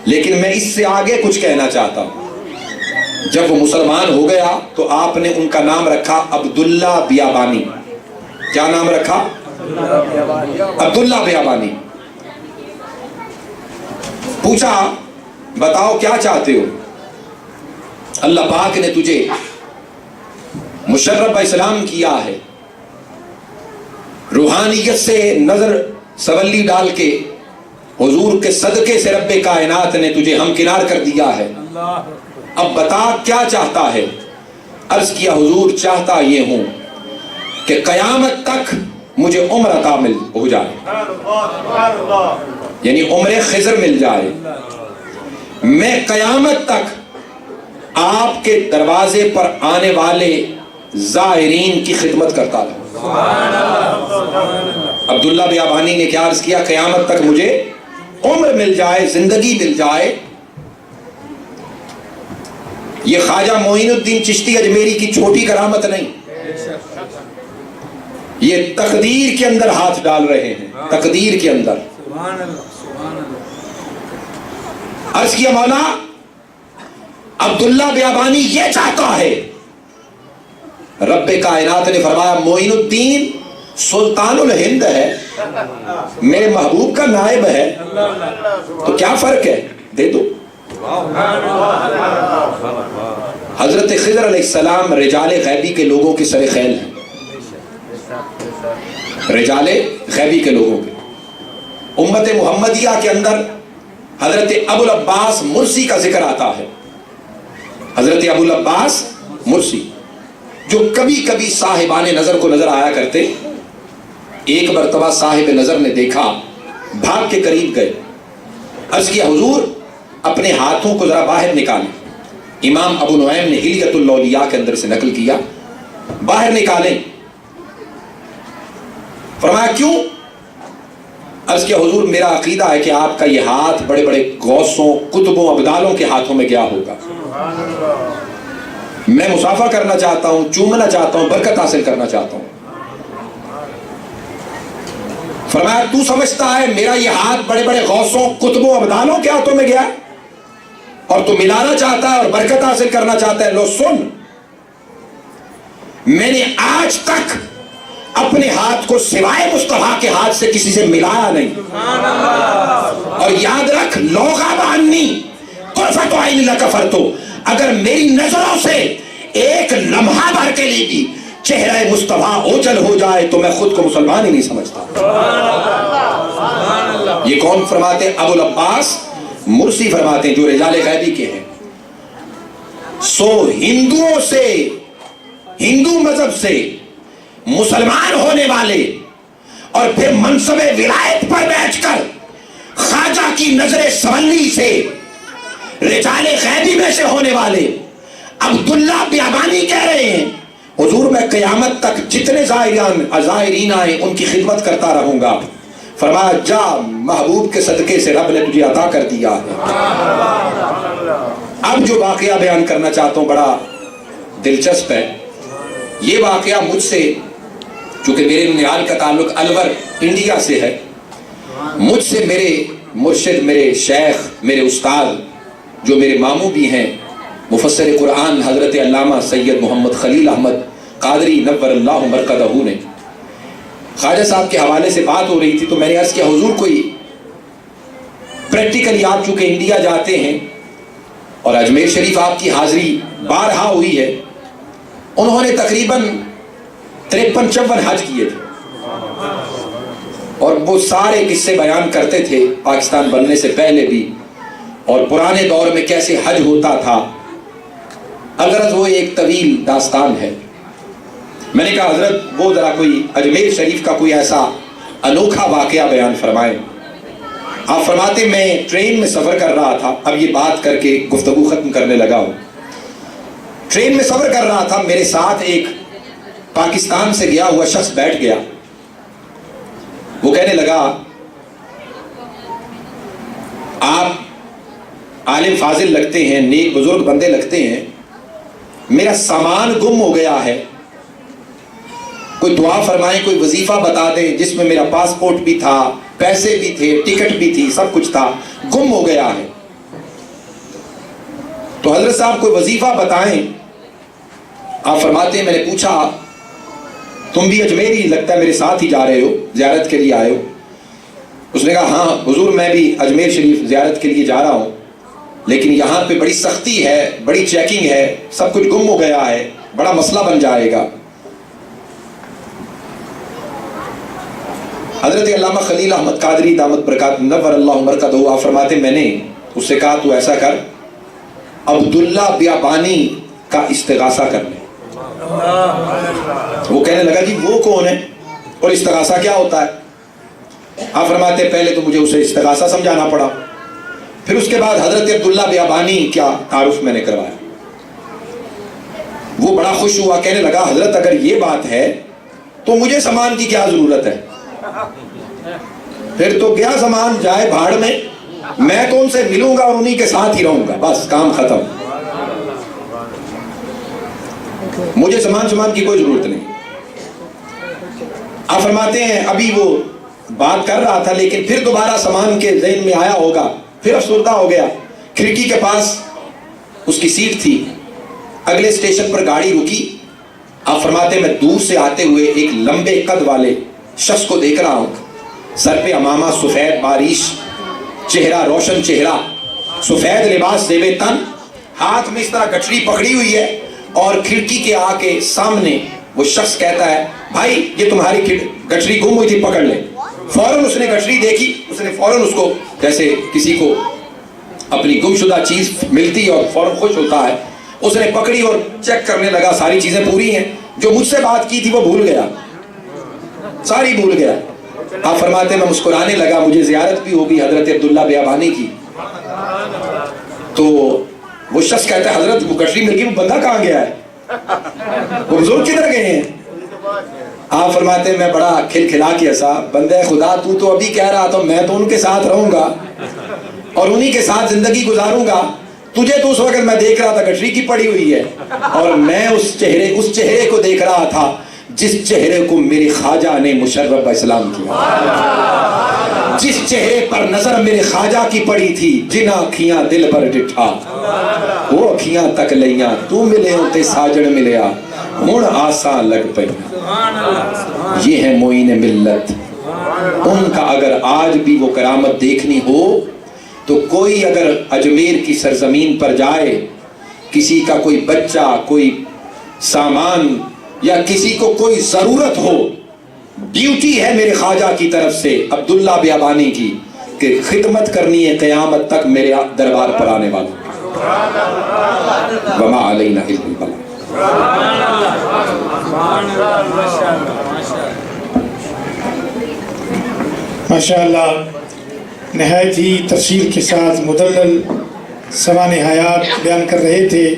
لیکن میں اس سے آگے کچھ کہنا چاہتا ہوں. جب وہ مسلمان ہو گیا تو آپ نے ان کا نام رکھا عبداللہ بیابانی. کیا نام رکھا؟ عبداللہ بیابانی. پوچھا بتاؤ کیا چاہتے ہو؟ اللہ پاک نے تجھے مشرف اسلام کیا ہے، روحانیت سے نظر سولی ڈال کے حضور کے صدقے سے رب کائنات نے تجھے ہمکنار کر دیا ہے. اب بتا کیا چاہتا ہے؟ عرض کیا حضور چاہتا یہ ہوں کہ قیامت تک مجھے عمر عطا ہو جائے، یعنی عمر خضر مل جائے، میں قیامت تک آپ کے دروازے پر آنے والے زائرین کی خدمت کرتا رہوں. عبداللہ بیابانی نے کیا عرض کیا؟ قیامت تک مجھے عمر مل جائے، زندگی مل جائے. یہ خواجہ معین الدین چشتی اجمیری کی چھوٹی کرامت نہیں، یہ تقدیر کے اندر ہاتھ ڈال رہے ہیں، تقدیر کے اندر. عرض کیا مولا عبداللہ بیابانی یہ چاہتا ہے. رب کائنات نے فرمایا معین الدین سلطان الہند ہے، میرے محبوب کا نائب ہے، تو کیا فرق ہے؟ دے دو. حضرت خضر علیہ السلام رجال غیبی کے لوگوں کے سر خیل ہیں، رجال غیبی کے لوگوں کے. امت محمدیہ کے اندر حضرت ابو العباس مرسی کا ذکر آتا ہے. حضرت ابو العباس مرسی جو کبھی کبھی صاحبان نظر کو نظر آیا کرتے. ایک مرتبہ صاحب نظر نے دیکھا، بھاگ کے قریب گئے، عرض کیا حضور اپنے ہاتھوں کو ذرا باہر نکالیں. امام ابو نعیم نے حلیۃ الاولیاء کے اندر سے نقل کیا، باہر نکالیں. فرمایا کیوں؟ عرض کیا حضور میرا عقیدہ ہے کہ آپ کا یہ ہاتھ بڑے بڑے غوثوں، قطبوں، ابدالوں کے ہاتھوں میں گیا ہوگا. میں مصافحہ کرنا چاہتا ہوں، چومنا چاہتا ہوں، برکت حاصل کرنا چاہتا ہوں. فرمایا تو سمجھتا ہے میرا یہ ہاتھ بڑے بڑے غوثوں، قطبوں، ابدالوں کے ہاتھوں میں گیا اور تو ملانا چاہتا ہے اور برکت حاصل کرنا چاہتا ہے؟ لو سن، میں نے آج تک اپنے ہاتھ کو سوائے مصطفیٰ کے ہاتھ سے کسی سے ملایا نہیں. اور یاد رکھ لوغاب عنی طرفۃ عین لکفرت، اگر میری نظروں سے ایک لمحہ بھر کے لیے بھی چہرہ مصطفیٰ اوجل ہو جائے تو میں خود کو مسلمان ہی نہیں سمجھتا. یہ کون فرماتے ہیں؟ ابو العباس مرسی فرماتے ہیں جو رجال غیبی کے ہیں. سو ہندوؤں سے، ہندو مذہب سے مسلمان ہونے والے اور پھر منصب ولایت پر بیٹھ کر خواجہ کی نظر سولی سے رجال غیبی میں سے ہونے والے عبداللہ بیابانی کہہ رہے ہیں حضور میں قیامت تک جتنے زائرین آئے ان کی خدمت کرتا رہوں گا. فرمایا جا، محبوب کے صدقے سے رب نے تجھے عطا کر دیا ہے. اب جو واقعہ بیان کرنا چاہتا ہوں بڑا دلچسپ ہے. یہ واقعہ مجھ سے، چونکہ میرے ننیال کا تعلق الور انڈیا سے ہے، مجھ سے میرے مرشد، میرے شیخ، میرے استاد جو میرے ماموں بھی ہیں، مفسر قرآن حضرت علامہ سید محمد خلیل احمد قادری نور اللہ مرقدہ نے، خواجہ صاحب کے حوالے سے بات ہو رہی تھی تو میں نے عرض کیا حضور کوئی پریکٹیکلی آپ چونکہ انڈیا جاتے ہیں اور اجمیر شریف آپ کی حاضری بارہا ہوئی ہے، انہوں نے تقریباً 53-54 حج کیے تھے اور وہ سارے قصے بیان کرتے تھے پاکستان بننے سے پہلے بھی اور پرانے دور میں کیسے حج ہوتا تھا. اگر وہ ایک طویل داستان ہے. میں نے کہا حضرت وہ ذرا کوئی اجمیر شریف کا کوئی ایسا انوکھا واقعہ بیان فرمائیں. آپ فرماتے میں ٹرین میں سفر کر رہا تھا، اب یہ بات کر کے گفتگو ختم کرنے لگا ہوں. ٹرین میں سفر کر رہا تھا، میرے ساتھ ایک پاکستان سے گیا ہوا شخص بیٹھ گیا. وہ کہنے لگا آپ عالم فاضل لگتے ہیں، نیک بزرگ بندے لگتے ہیں، میرا سامان گم ہو گیا ہے، کوئی دعا فرمائیں، کوئی وظیفہ بتا دیں جس میں میرا پاسپورٹ بھی تھا، پیسے بھی تھے، ٹکٹ بھی تھی، سب کچھ تھا، گم ہو گیا ہے. تو حضرت صاحب کوئی وظیفہ بتائیں. آپ فرماتے ہیں میں نے پوچھا تم بھی اجمیر ہی لگتا ہے میرے ساتھ ہی جا رہے ہو, زیارت کے لیے آئے ہو؟ اس نے کہا ہاں حضور میں بھی اجمیر شریف زیارت کے لیے جا رہا ہوں, لیکن یہاں پہ بڑی سختی ہے, بڑی چیکنگ ہے, سب کچھ گم ہو گیا ہے, بڑا مسئلہ بن جائے گا. حضرت علامہ خلیل احمد قادری دامت برکات نور اللہ مرکزہ آپ فرماتے میں نے اس سے کہا تو ایسا کر, عبداللہ بیابانی کا استغاثہ کر لے. وہ کہنے لگا جی وہ کون ہے اور استغاثہ کیا ہوتا ہے؟ آپ فرماتے پہلے تو مجھے اسے استغاثہ سمجھانا پڑا, پھر اس کے بعد حضرت عبداللہ بیابانی کیا تعارف میں نے کروایا. وہ بڑا خوش ہوا, کہنے لگا حضرت اگر یہ بات ہے تو مجھے سامان کی کیا ضرورت ہے؟ پھر تو گیا سامان جائے بھاڑ میں تو ان سے ملوں گا اور انہی کے ساتھ ہی رہوں گا, بس کام ختم. مجھے سامان کی کوئی ضرورت نہیں. آپ فرماتے ہیں ابھی وہ بات کر رہا تھا لیکن پھر دوبارہ سامان کے ذہن میں آیا ہوگا, پھر افسردہ ہو گیا. کھڑکی کے پاس اس کی سیٹ تھی, اگلے اسٹیشن پر گاڑی رکی. آپ فرماتے ہیں میں دور سے آتے ہوئے ایک لمبے قد والے شخص کو دیکھ رہا ہوں, سر پہ امامہ, سفید باریش چہرہ, روشن چہرہ, سفید لباس زیب تن, ہاتھ میں اس طرح گٹھڑی پکڑی ہوئی ہے, اور کھڑکی کے آ کے سامنے وہ شخص کہتا ہے بھائی یہ تمہاری گٹھڑی گم ہوئی تھی, پکڑ لے. فوراً اس نے گٹھڑی دیکھی, اس نے فوراً اس کو جیسے کسی کو اپنی گمشدہ چیز ملتی اور فوراً خوش ہوتا ہے, اس نے پکڑی اور چیک کرنے لگا ساری چیزیں پوری ہیں. جو مجھ سے بات کی تھی وہ بھول گیا, ساری بھول گیا. آپ فرماتے ہیں میں مسکرانے لگا, مجھے زیارت بھی ہوگی حضرت عبداللہ بیابانی کی. تو وہ شخص کہتا ہے حضرت وہ گٹھڑی مل گئی, وہ بندہ کہاں گیا ہے, وہ بزرگ کدھر گئے ہیں؟ آپ فرماتے ہیں میں بڑا کھلکھلا کے ہنسا, بندہ خدا تو ابھی کہہ رہا تھا میں تو ان کے ساتھ رہوں گا اور انہی کے ساتھ زندگی گزاروں گا, تجھے تو اس وقت میں دیکھ رہا تھا گٹھڑی کی پڑی ہوئی ہے, اور میں اس چہرے کو دیکھ رہا تھا جس چہرے کو میرے خواجہ نے مشرف اسلام کیا, جس چہرے پر نظر میرے خواجہ کی پڑی تھی, جن آنکھیاں دل پر ڈٹھا وہ آنکھیاں تک لیاں, تو ملے ہوتے ساجن ملیا ہن آسان لگ پئی. یہ ہے معین ملت. ان کا اگر آج بھی وہ کرامت دیکھنی ہو تو کوئی اگر اجمیر کی سرزمین پر جائے, کسی کا کوئی بچہ, کوئی سامان یا کسی کو کوئی ضرورت ہو, ڈیوٹی ہے میرے خواجہ کی طرف سے عبداللہ بیابانی کی کہ خدمت کرنی ہے قیامت تک میرے دربار پر آنے والوں. وما علینا الا البلاغ. ماشاءاللہ نہایت ہی تفصیل کے ساتھ مدلل سوانح حیات بیان کر رہے تھے,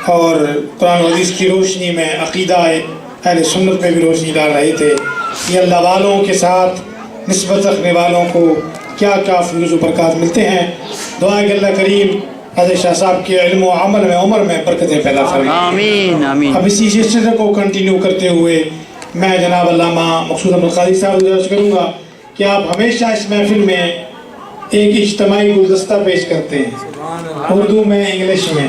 اور قرآن و حدیث کی روشنی میں عقیدہ اہل سنت میں بھی روشنی ڈال رہے تھے. یہ اللہ والوں کے ساتھ نسبت رکھنے والوں کو کیا کیا فیوز و برکات ملتے ہیں. دعا کہ اللہ کریم حضرت شاہ صاحب کے علم و عمل میں عمر میں برکتیں پیدا فرمائے. آمین آمین. اب اسی سلسلے کو کنٹینیو کرتے ہوئے میں جناب علامہ مقصود احمد قادری صاحب گزارش کروں گا کہ آپ ہمیشہ اس محفل میں ایک اجتماعی گلدستہ پیش کرتے ہیں, اردو میں, انگلش میں.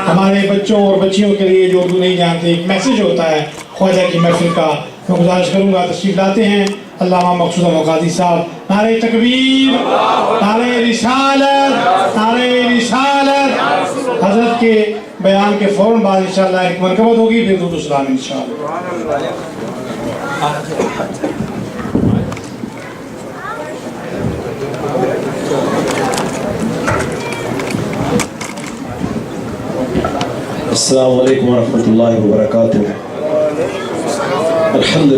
ہمارے بچوں اور بچیوں کے لیے جو اردو نہیں جانتے ایک میسیج ہوتا ہے خواجہ کی محفل کا. میں گزارش کروں گا تشریف لاتے ہیں علامہ مقصود احمد قادری صاحب. نعرہ تکبیر, نعرہ رسالت, نعرہ رسالت. حضرت کے بیان کے فوراً بعد انشاءاللہ ایک منقبت ہوگی, پھر درود و سلام انشاءاللہ. السلام علیکم ورحمۃ اللہ وبرکاتہ. الحمد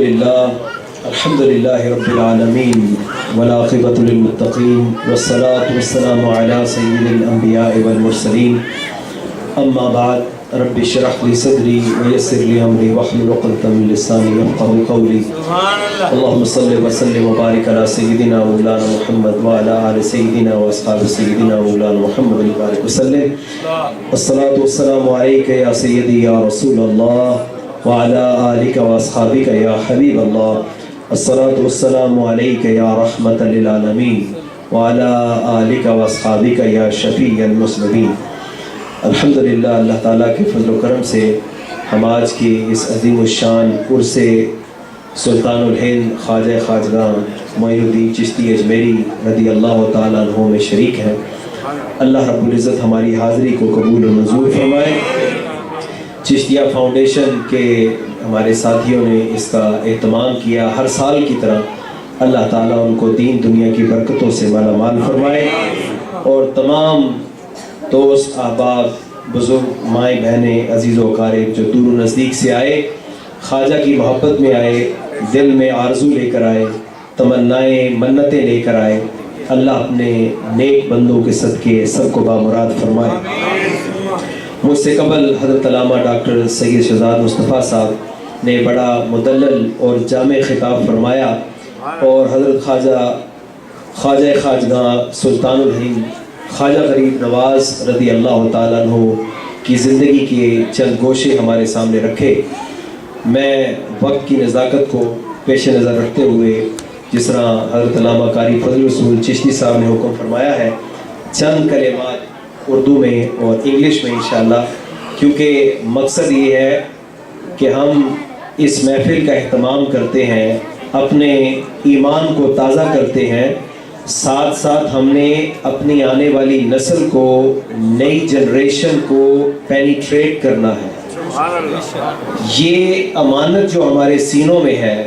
للہ رب العالمین والعاقبۃ للمتقین والصلاة والسلام علی سید الانبیاء والمرسلین. اما بعد, رب اشرح لی صدری ویسر لی امری واحلل عقدۃ من لسانی یفقهوا قولی. اللهم صل وسلم وبارک علی سیدنا مولانا محمد وعلی آل سیدنا واصحاب سیدنا مولانا محمد وبارک وسلم. الصلاة والسلام علیک یا سیدی یا رسول اللہ وعلی آلک واصحابک یا حبیب اللہ. الصلاة والسلام علیک یا رحمت للعالمین وعلی آلک واصحابک یا شفیع المسلمین. الحمدللہ اللہ تعالیٰ کے فضل و کرم سے ہم آج کی اس عظیم الشان عرس سلطان الہند خواجہ خواجگاں معین الدین چشتی اجمیری رضی اللہ تعالیٰ عنہ میں شریک ہیں. اللہ رب العزت ہماری حاضری کو قبول و منظور فرمائے. چشتیہ فاؤنڈیشن کے ہمارے ساتھیوں نے اس کا اہتمام کیا ہر سال کی طرح. اللہ تعالیٰ ان کو دین دنیا کی برکتوں سے مالا مال فرمائے اور تمام دوست احباب بزرگ مائیں بہنیں عزیز و اقارب جو دور و نزدیک سے آئے, خواجہ کی محبت میں آئے, دل میں آرزو لے کر آئے, تمنائیں منتیں لے کر آئے, اللہ اپنے نیک بندوں کے صدقے سب کو بامراد فرمائے. مجھ سے قبل حضرت علامہ ڈاکٹر سید شہزاد مصطفیٰ صاحب نے بڑا مدلل اور جامع خطاب فرمایا اور حضرت خواجہ خواجگاں سلطان الہند خواجہ غریب نواز رضی اللہ تعالیٰ عنہ کی زندگی کے چند گوشے ہمارے سامنے رکھے. میں وقت کی نزاکت کو پیش نظر رکھتے ہوئے جس طرح حضرت علامہ قاری فضل رسول چشتی صاحب نے حکم فرمایا ہے, چند کلمات اردو میں اور انگلش میں انشاءاللہ, کیونکہ مقصد یہ ہے کہ ہم اس محفل کا اہتمام کرتے ہیں, اپنے ایمان کو تازہ کرتے ہیں, ساتھ ساتھ ہم نے اپنی آنے والی نسل کو, نئی جنریشن کو پینیٹریٹ کرنا ہے. یہ امانت جو ہمارے سینوں میں ہے,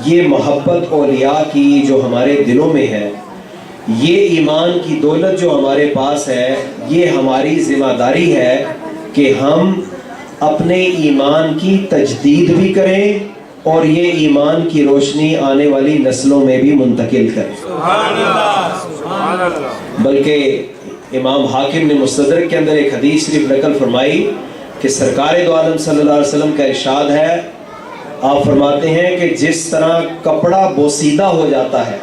یہ محبت اولیاء کی جو ہمارے دلوں میں ہے, یہ ایمان کی دولت جو ہمارے پاس ہے, یہ ہماری ذمہ داری ہے کہ ہم اپنے ایمان کی تجدید بھی کریں اور یہ ایمان کی روشنی آنے والی نسلوں میں بھی منتقل کریں. بلکہ امام حاکم نے مستدرک کے اندر ایک حدیث شریف نقل فرمائی کہ سرکار دو عالم صلی اللہ علیہ وسلم کا ارشاد ہے, آپ فرماتے ہیں کہ جس طرح کپڑا بوسیدہ ہو جاتا ہے,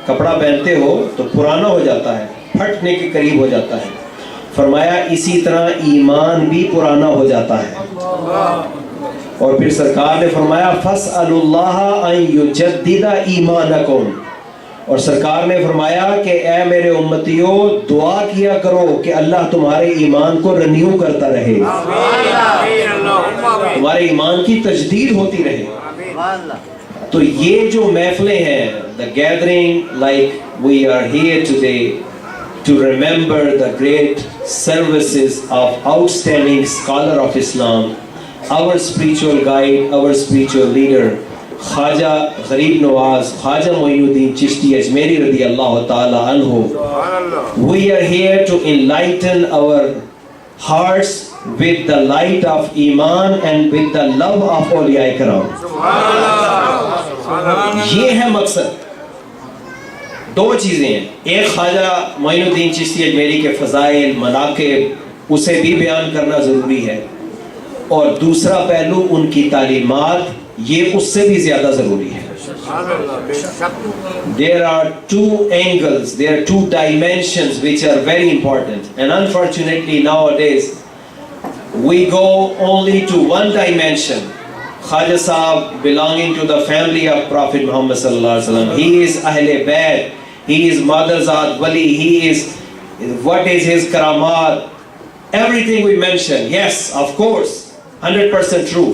کپڑا پہنتے ہو تو پرانا ہو جاتا ہے, پھٹنے کے قریب ہو جاتا ہے, فرمایا اسی طرح ایمان بھی پرانا ہو جاتا ہے. اور پھر سرکار نے فرمایا فَاسْأَلُوا اللَّهَ أَن يُجَدِّدَ إِيمَانَكُمْ, اور سرکار نے فرمایا کہ اے میرے امتیوں دعا کیا کرو کہ اللہ تمہارے ایمان کو رینیو کرتا رہے, تمہارے ایمان کی تجدید ہوتی رہے. تو یہ جو محفلیں ہیں, the gathering like we are here today to remember the great services of outstanding scholar of Islam, our spiritual guide, our spiritual leader, Khwaja Gharib نواز خواجہ معین الدین چشتی اجمیری رضی اللہ تعالی عنہ. We are here to enlighten our hearts with the light of Iman and with the love of اولیاء کرام. یہ ہے مقصد. دو چیزیں ہیں, ایک خواجہ معین الدین چشتی اجمیری کے فضائل مناقب اسے بھی بیان کرنا ضروری ہے, اور دوسرا پہلو ان کی تعلیمات یہ اس سے بھی زیادہ ضروری ہے. There are two angles, there are two dimensions which are very important, and unfortunately nowadays we go only to one dimension. Khwaja Sahab belonging to the family of Prophet Muhammad sallallahu alaihi wasallam, he is Ahle Bayt, he is Madarzad Wali, he is, what is his karamat, everything we mention, yes, of course, 100% true.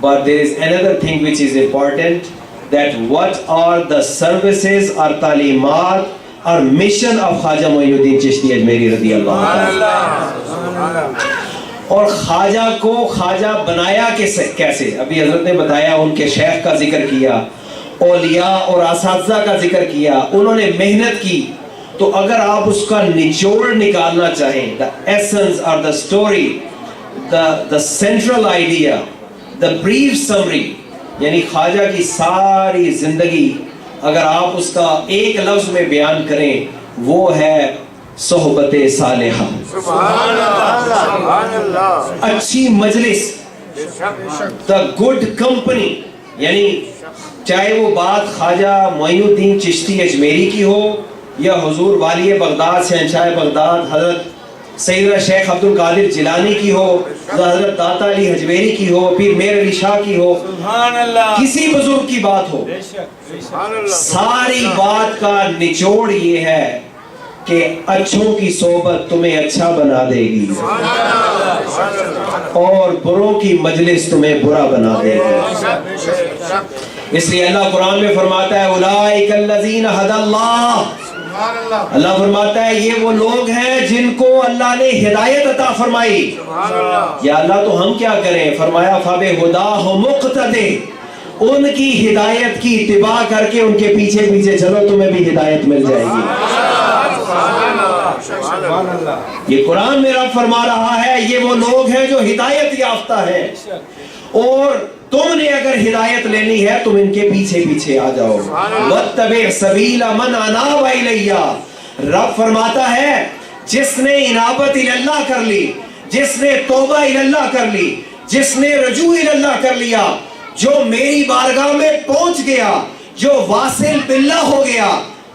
But there is another thing which is important, that what are the services or talimat or mission of Khwaja Muinuddin Chishti Ajmeri radiyallahu anhu. اور خواجہ کو خواجہ بنایا کیسے, ابھی حضرت نے بتایا, ان کے شیخ کا ذکر کیا, اولیاء اور اساتذہ کا ذکر کیا, انہوں نے محنت کی. تو اگر آپ اس کا نچوڑ نکالنا چاہیں, the essence or the story, the central idea, the brief summary, یعنی خواجہ کی ساری زندگی اگر آپ اس کا ایک لفظ میں بیان کریں, وہ ہے صحبت صالحہ, اچھی مجلس, the good company. یعنی چاہے وہ بات خواجہ معین الدین چشتی اجمیری کی ہو یا حضور والی بغداد شہنشاہ بغداد حضرت سیدنا شیخ عبد القادر جیلانی کی ہو, حضرت داتا علی حجویری کی ہو, پھر میر علی شاہ کی ہو, کسی بزرگ کی بات ہو, ساری بات کا نچوڑ یہ ہے کہ اچھوں کی صحبت تمہیں اچھا بنا دے گی اور بروں کی مجلس تمہیں برا بنا دے گی. اس لیے اللہ قرآن میں فرماتا ہے اولئک الذین ھدی اللہ. اللہ فرماتا ہے یہ وہ لوگ ہیں جن کو اللہ نے ہدایت عطا فرمائی. یا اللہ تو ہم کیا کریں؟ فرمایا فبہداہ مقتدی. ان کی ہدایت کی اتباع کر کے ان کے پیچھے پیچھے چلو, تمہیں بھی ہدایت مل جائے گی. یہ قرآن میں رب فرما رہا ہے یہ وہ لوگ ہیں جو ہدایت یافتہ ہیں, اور تم نے اگر ہدایت لینی ہے تم ان کے پیچھے پیچھے آ جاؤ. واتبع سبیل من اناب الی. رب فرماتا ہے جس نے انابت اللہ کر لی, جس نے توبہ اللہ کر لی, جس نے رجوع اللہ کر لیا, جو میری بارگاہ میں پہنچ گیا, جو واصل باللہ ہو گیا,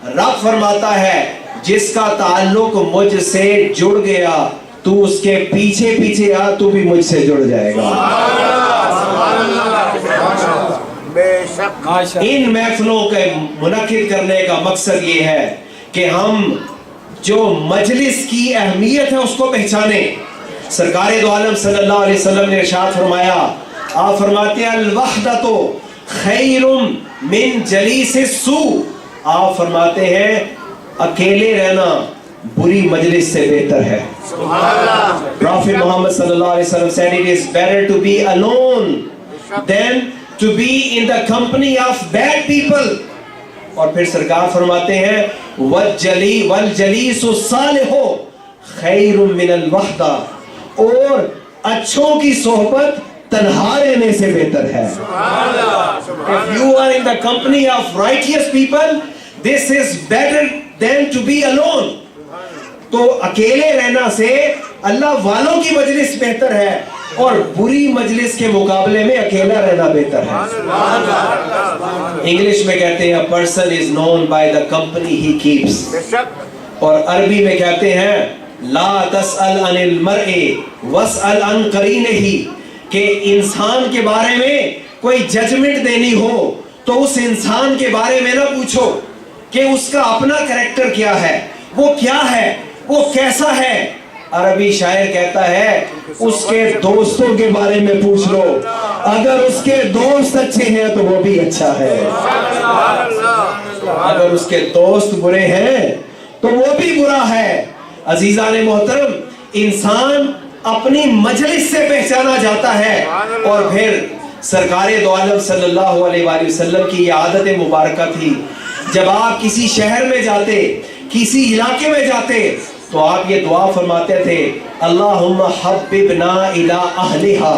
رب فرماتا ہے جس کا تعلق مجھ سے جڑ گیا تو اس کے پیچھے پیچھے آ, تو بھی مجھ سے جڑ جائے گا. ان محفلوں کے منعقد کرنے کا مقصد یہ ہے کہ ہم جو مجلس کی اہمیت ہے اس کو پہچانیں. سرکار دو عالم صلی اللہ علیہ وسلم نے ارشاد فرمایا, آپ فرماتے ہیں الوحدۃ خیر من جلیس السوء. آپ فرماتے ہیں اکیلے رہنا بری مجلس سے بہتر ہے. پروفیٹ محمد صلی اللہ علیہ وسلم said it is better to be alone than to be in the company of bad people. اور پھر سرکار فرماتے ہیں والجلیس الصالح خیر من الوحدہ. اور اچھوں کی صحبت تنہا رہنے سے بہتر ہے. If you are in the company of righteous people, this is better than to be alone. تو اکیلے رہنا سے اللہ والوں کی مجلس بہتر ہے, اور بری مجلس کے مقابلے میں اکیلا رہنا بہتر ہے. انگلش میں کہتے ہیں a person is known by the company he keeps. اور عربی میں کہتے ہیں لا تسأل عن المرء واسأل عن قرینہ. کہ انسان کے بارے میں کوئی ججمنٹ دینی ہو تو اس انسان کے بارے میں نہ پوچھو کہ اس کا اپنا کریکٹر کیا ہے, وہ کیا ہے, وہ کیسا ہے. عربی شاعر کہتا ہے اس کے دوستوں کے بارے میں پوچھ لو, اگر اس کے دوست اچھے ہیں تو وہ بھی اچھا ہے, اگر اس کے دوست برے ہیں تو وہ بھی برا ہے. عزیزان محترم, انسان اپنی مجلس سے پہچانا جاتا ہے. اور پھر سرکار دو عالم صلی اللہ علیہ وآلہ وسلم کی یہ عادت مبارکہ تھی, جب آپ کسی شہر میں جاتے, کسی علاقے میں جاتے, تو آپ یہ دعا فرماتے تھے اللہم حببنا الی اہلہا.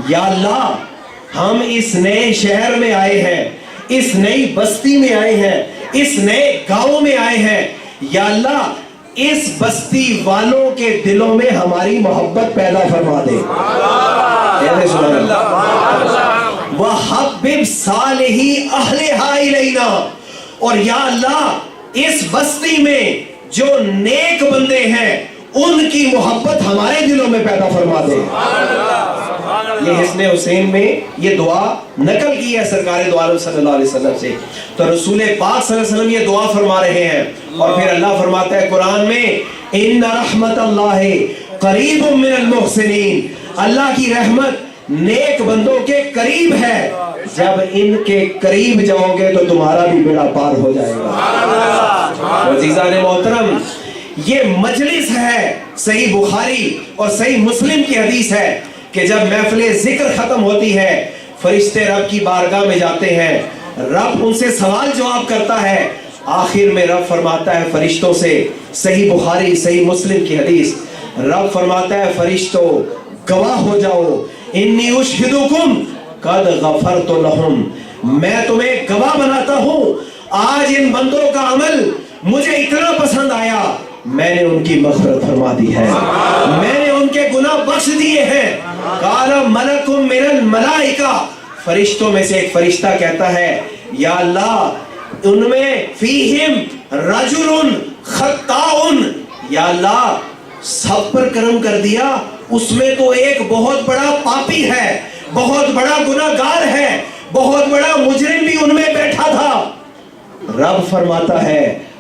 یا اللہ ہم اس نئے شہر میں آئے ہیں, اس نئی بستی میں آئے ہیں, اس نئے گاؤں میں آئے ہیں, یا اللہ اس بستی والوں کے دلوں میں ہماری محبت پیدا فرما دے. وَحَبِّبْ صَالِحِي أَهْلِهَا إِلَيْنَا. اور یا اللہ اس بستی میں جو نیک بندے ہیں ان کی محبت ہمارے دلوں میں پیدا فرما دے. یہ حسن حسین میں یہ دعا نقل کی ہے سرکار دو عالم صلی اللہ علیہ وسلم سے. تو رسول پاک صلی اللہ علیہ وسلم یہ دعا فرما رہے ہیں. اور پھر اللہ فرماتا ہے قرآن میں ان رحمت اللہ قریب من المحسنین. اللہ کی رحمت نیک بندوں کے قریب ہے, جب ان کے قریب جاؤ گے تو تمہارا بھی بیڑا پار ہو جائے گا. عزیزان محترم, یہ مجلس ہے, صحیح بخاری اور صحیح مسلم کی حدیث ہے کہ جب محفل ذکر ختم ہوتی ہے فرشتے رب کی بارگاہ میں جاتے ہیں, رب ان سے سوال جواب کرتا ہے. آخر میں رب فرماتا ہے فرشتوں سے, صحیح بخاری صحیح مسلم کی حدیث, رب فرماتا ہے فرشتوں گواہ ہو جاؤ انی اشہدکم قد غفرت لہم. میں تمہیں گواہ بناتا ہوں آج ان بندوں کا عمل مجھے اتنا پسند آیا, میں نے ان کی مغفرت فرما دی ہے, میں نے ان کے گناہ بخش دیے ہیں. قال ملک من الملائکہ. فرشتوں میں سے ایک فرشتہ کہتا ہے یا اللہ ان میں فیہم رجل خطاء. یا اللہ سب پر کرم کر دیا, اس میں تو ایک بہت بڑا پاپی ہے, بہت بڑا گناہگار ہے, بہت بڑا مجرم بھی ان میں بیٹھا تھا. رب فرماتا ہے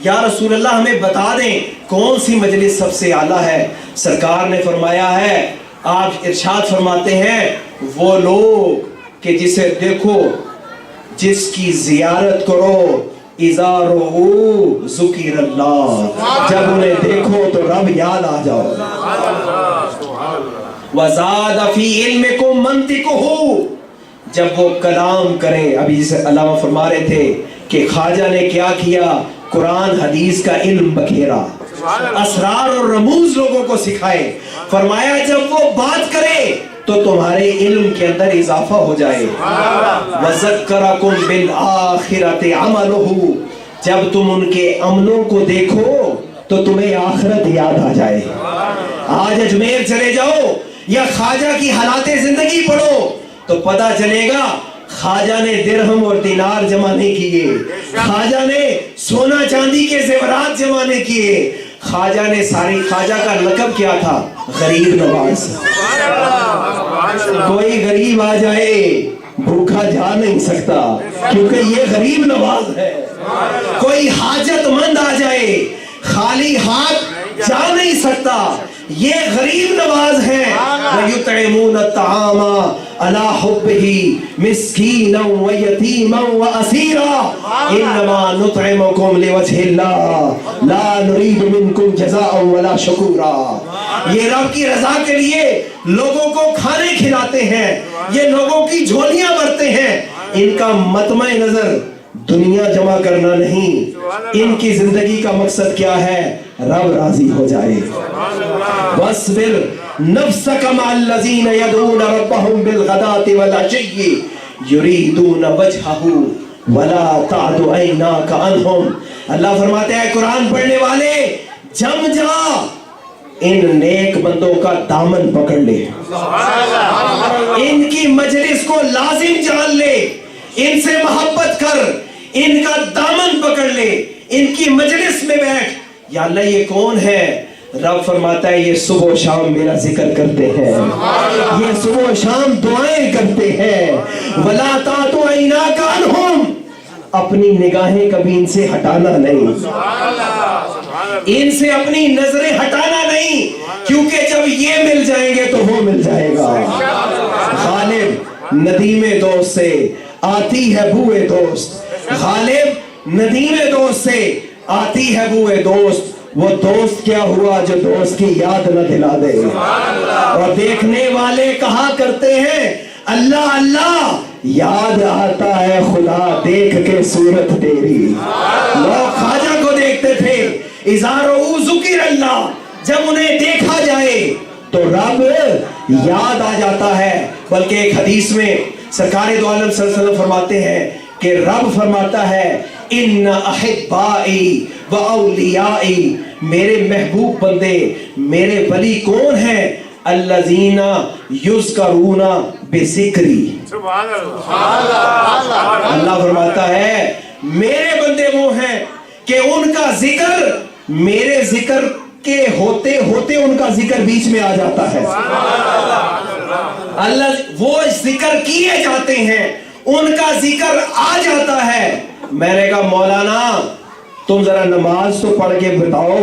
یا رسول اللہ ہمیں بتا دیں کون سی مجلس سب سے اعلیٰ ہے؟ سرکار نے فرمایا ہے، آپ ارشاد فرماتے ہیں وہ لوگ کہ جسے دیکھو، جس کی زیارت کرو، اذا رؤوا ذکر اللہ، جب انہیں دیکھو تو رب یاد آ جاؤ۔ وزاد فی علمکم منطقہ، جب وہ کلام کریں، ابھی جسے علامہ فرما رہے تھے کہ خواجہ نے کیا کیا، قرآن حدیث کا علم بکھیرا، اسرار اور رموز لوگوں کو سکھائے۔ فرمایا جب وہ بات کرے تو تمہارے علم کے اندر اضافہ ہو جائے۔ وَذَكَّرَكُمْ بِالْآخِرَةِ عَمَلُهُ، جب تم ان کے عملوں کو دیکھو تو تمہیں آخرت یاد آ جائے۔ آج اجمیر چلے جاؤ یا خواجہ کی حالات زندگی پڑھو تو پتہ چلے گا خواجہ نے درہم اور دینار جمع نہیں کیے، خواجہ نے سونا چاندی کے زیورات جمع نہیں کیے، خواجہ نے خواجہ کا لقب کیا تھا؟ غریب نواز۔ کوئی غریب آ جائے بھوکا جا نہیں سکتا کیونکہ یہ غریب نواز ہے۔ کوئی حاجت مند آ جائے خالی ہاتھ جا نہیں سکتا، یہ غریب نواز ہے۔ وَيُطْعِمُونَ الطَّعَامَ عَلَى حُبِّهِ مِسْكِينًا وَيَتِيمًا وَأَسِيرًا إِنَّمَا نُطْعِمُكُمْ لِوَجْهِ اللَّهِ لَا نُرِيدُ مِنكُمْ جَزَاءً وَلَا شُكُورًا۔ یہ رب کی رضا کے لیے لوگوں کو کھانے کھلاتے ہیں، یہ لوگوں کی جھولیاں بھرتے ہیں، ان کا مطمع نظر دنیا جمع کرنا نہیں، ان کی زندگی کا مقصد کیا ہے؟ رب راضی ہو جائے۔ وَاصْبِرْ نَفْسَكَ مَعَ الَّذِينَ يَدْعُونَ رَبَّهُمْ بِالْغَدَاةِ وَالْعَشِيِّ يُرِيدُونَ وَجْهَهُ وَلَا تَعْدُ عَيْنَاكَ عَنْهُمْ۔ اللہ فرماتے ہیں قرآن پڑھنے والے جم جا، ان نیک بندوں کا دامن پکڑ لے، ان کی مجلس کو لازم جان لے، ان سے محبت کر، ان کا دامن پکڑ لے، ان کی مجلس میں بیٹھ۔ یا اللہ یہ کون ہے؟ رب فرماتا ہے یہ صبح و شام میرا ذکر کرتے ہیں، یہ صبح و شام دعائیں کرتے ہیں۔ وَلَا تَعْدُ عَيْنَاكَ عَنْهُمْ، اپنی نگاہیں کبھی ان سے ہٹانا نہیں، ان سے اپنی نظریں ہٹانا نہیں، کیونکہ جب یہ مل جائیں گے تو وہ مل جائے گا۔ غالب ندیم دوست سے آتی ہے بوئے دوست، غالب ندیم دوست سے آتی ہے بوئے دوست، وہ دوست کیا ہوا جو دوست کی یاد نہ دلا دے۔ اور دیکھنے والے کہا کرتے ہیں اللہ اللہ، یاد آتا ہے خدا دیکھ کے صورت تیری۔ لوگ خواجہ کو دیکھتے تھے، اذا رؤوا ذکر اللہ، جب انہیں دیکھا جائے تو رب یاد آ جاتا ہے۔ بلکہ ایک حدیث میں سرکار دو عالم صلی اللہ علیہ وسلم فرماتے ہیں کہ رب فرماتا ہے ان احبائی و اولیائی، میرے محبوب بندے، میرے ولی کون ہیں؟ الذین یذکرون بذکری، اللہ فرماتا ہے میرے بندے وہ ہیں کہ ان کا ذکر میرے ذکر کے ہوتے ہوتے ان کا ذکر بیچ میں آ جاتا ہے۔ اللہ وہ ذکر کیے جاتے ہیں، ان کا ذکر آ جاتا ہے۔ میں نے کہا مولانا تم ذرا نماز تو پڑھ کے بتاؤ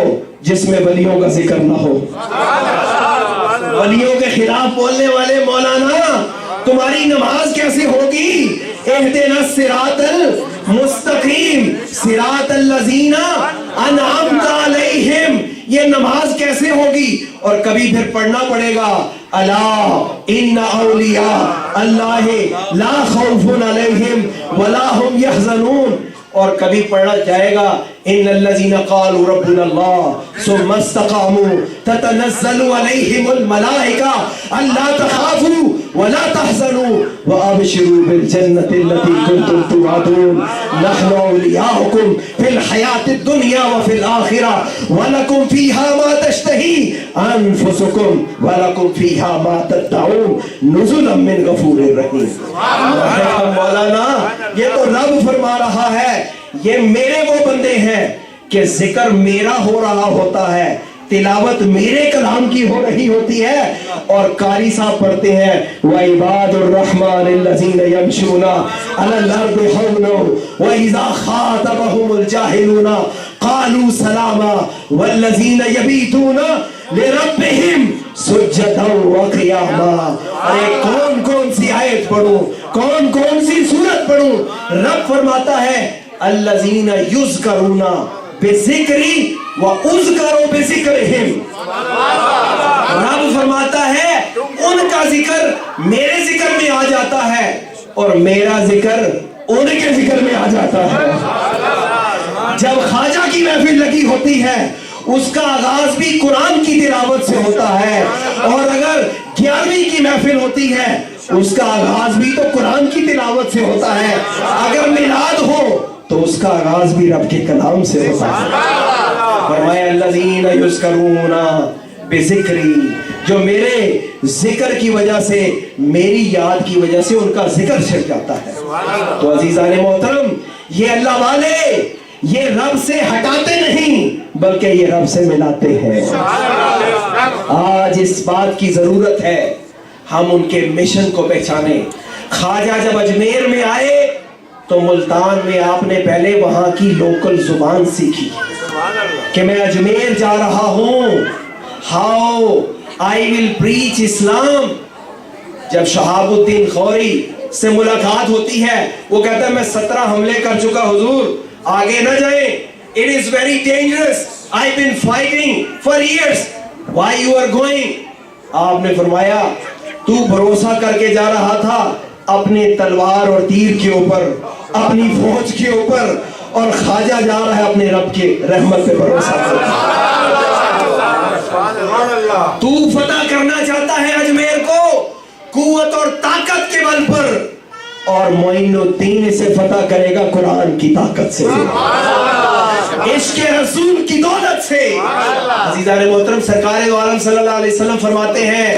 جس میں ولیوں کا ذکر نہ ہو۔ ولیوں کے خلاف بولنے والے مولانا تمہاری نماز کیسے ہوگی؟ اہدنا الصراط المستقیم صراط الذین انعمت علیہم، یہ نماز کیسے ہوگی؟ اور کبھی پھر پڑھنا پڑے گا الا ان اولیاء اللہ لا خوف علیہم ولا هم یحزنون، اور کبھی پڑھا جائے گا ان الذین قالوا ربنا اللہ ثم استقاموا تتنزل علیہم الملائکہ الا تخافوا ولا تحزنوا وابشروا بالجنۃ التي كنتم توعدون نحن اولیاؤکم فی الحیاۃ الدنیا وفی الآخرہ ولکم فیہا ما تشتہی انفسکم ولکم فیہا ما تدعون نزلا من غفور رحیم۔ مولانا یہ تو رب فرما رہا ہے یہ میرے وہ بندے ہیں کہ ذکر میرا ہو رہا ہوتا ہے، تلاوت میرے کلام کی ہو رہی ہوتی ہے، اور قاری صاحب پڑھتے ہیں وَعِبَادُ الرَّحْمَنِ الَّذِينَ يَمْشُونَ عَلَى الْأَرْضِ هَوْنًا وَإِذَا خَاطَبَهُمُ الْجَاهِلُونَ قالوا سلاما والذین یبیتون لربہم سجدا وقیاما. ارے کون کون سی آیت پڑھوں, کون کون سی سورت پڑھوں؟ رب فرماتا ہے الذین یذکرون بذکری واذکر بذکرہم. رب فرماتا ہے ان کا ذکر میرے ذکر میں آ جاتا ہے اور میرا ذکر ان کے ذکر میں آ جاتا ہے. جب خواجہ کی محفل لگی ہوتی ہے اس کا آغاز بھی قرآن کی تلاوت سے ہوتا ہے, اور اگر 11ویں کی محفل ہوتی ہے اس کا آغاز بھی تو قرآن کی تلاوت سے ہوتا ہے. اگر میلاد ہو تو اس کا آغاز بھی رب کے کلام سے ہوتا ہے. فرمایا الذین یذکرون بذکری, جو میرے ذکر کی وجہ سے, میری یاد کی وجہ سے ان کا ذکر چھڑ جاتا ہے. تو عزیزان محترم, یہ اللہ والے یہ رب سے ہٹاتے نہیں بلکہ یہ رب سے ملاتے ہیں. آج اس بات کی ضرورت ہے ہم ان کے مشن کو پہچانیں. خواجہ جب اجمیر میں آئے تو ملتان میں آپ نے پہلے وہاں کی لوکل زبان سیکھی کہ میں اجمیر جا رہا ہوں, ہاؤ آئی ول پریچ اسلام. جب شہاب الدین خوری سے ملاقات ہوتی ہے وہ کہتا ہے میں 17 حملے کر چکا حضور, آگے نہ جائیں, it is very dangerous, I've been fighting for years, why you are going? آپ نے فرمایا تو بھروسہ کر کے جا رہا تھا اپنے تلوار اور تیر کے اوپر, اپنی فوج کے اوپر, اور خواجہ جا رہا ہے اپنے رب کے رحمت پہ بھروسہ کر. تو فتح کرنا چاہتا ہے اجمیر کو قوت اور طاقت کے بل پر, اور معین الدین اسے فتح کرے گا قرآن کی طاقت سے, عشق رسول کی دولت سے. عزیزان محترم, سرکار دو عالم صلی اللہ علیہ وسلم فرماتے ہیں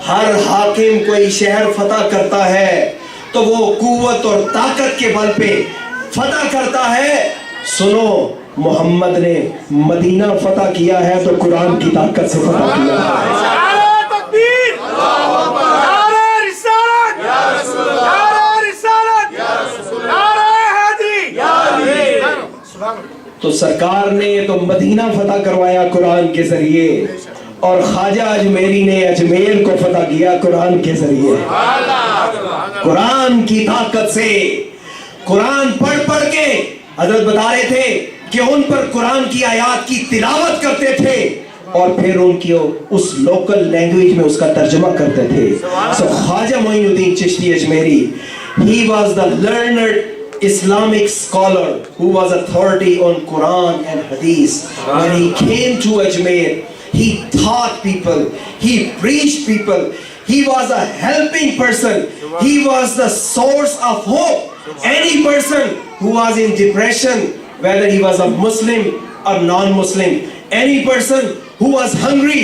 ہر حاکم کوئی شہر فتح کرتا ہے تو وہ قوت اور طاقت کے بل پہ فتح کرتا ہے. سنو, محمد نے مدینہ فتح کیا ہے تو قرآن کی طاقت سے فتح کیا ہے. تو سرکار نے تو مدینہ فتح کروایا قرآن کے ذریعے, اور خواجہ اجمیری نے اجمیر کو فتح کیا قرآن کے ذریعے. قرآن کی طاقت سے, قرآن پڑھ پڑھ کے حضرت بتا رہے تھے کہ ان پر قرآن کی آیات کی تلاوت کرتے تھے اور پھر ان کی اس لوکل لینگویج میں اس کا ترجمہ کرتے تھے. سو خواجہ معین الدین Chishti Ajmeri, he was the learned Islamic scholar who was authority on Quran and Hadith. When he came to Ajmer, he taught people, he preached people, he was a helping person, he was the source of hope. Any person who was in depression, whether he was a Muslim or non-Muslim, any person who was hungry,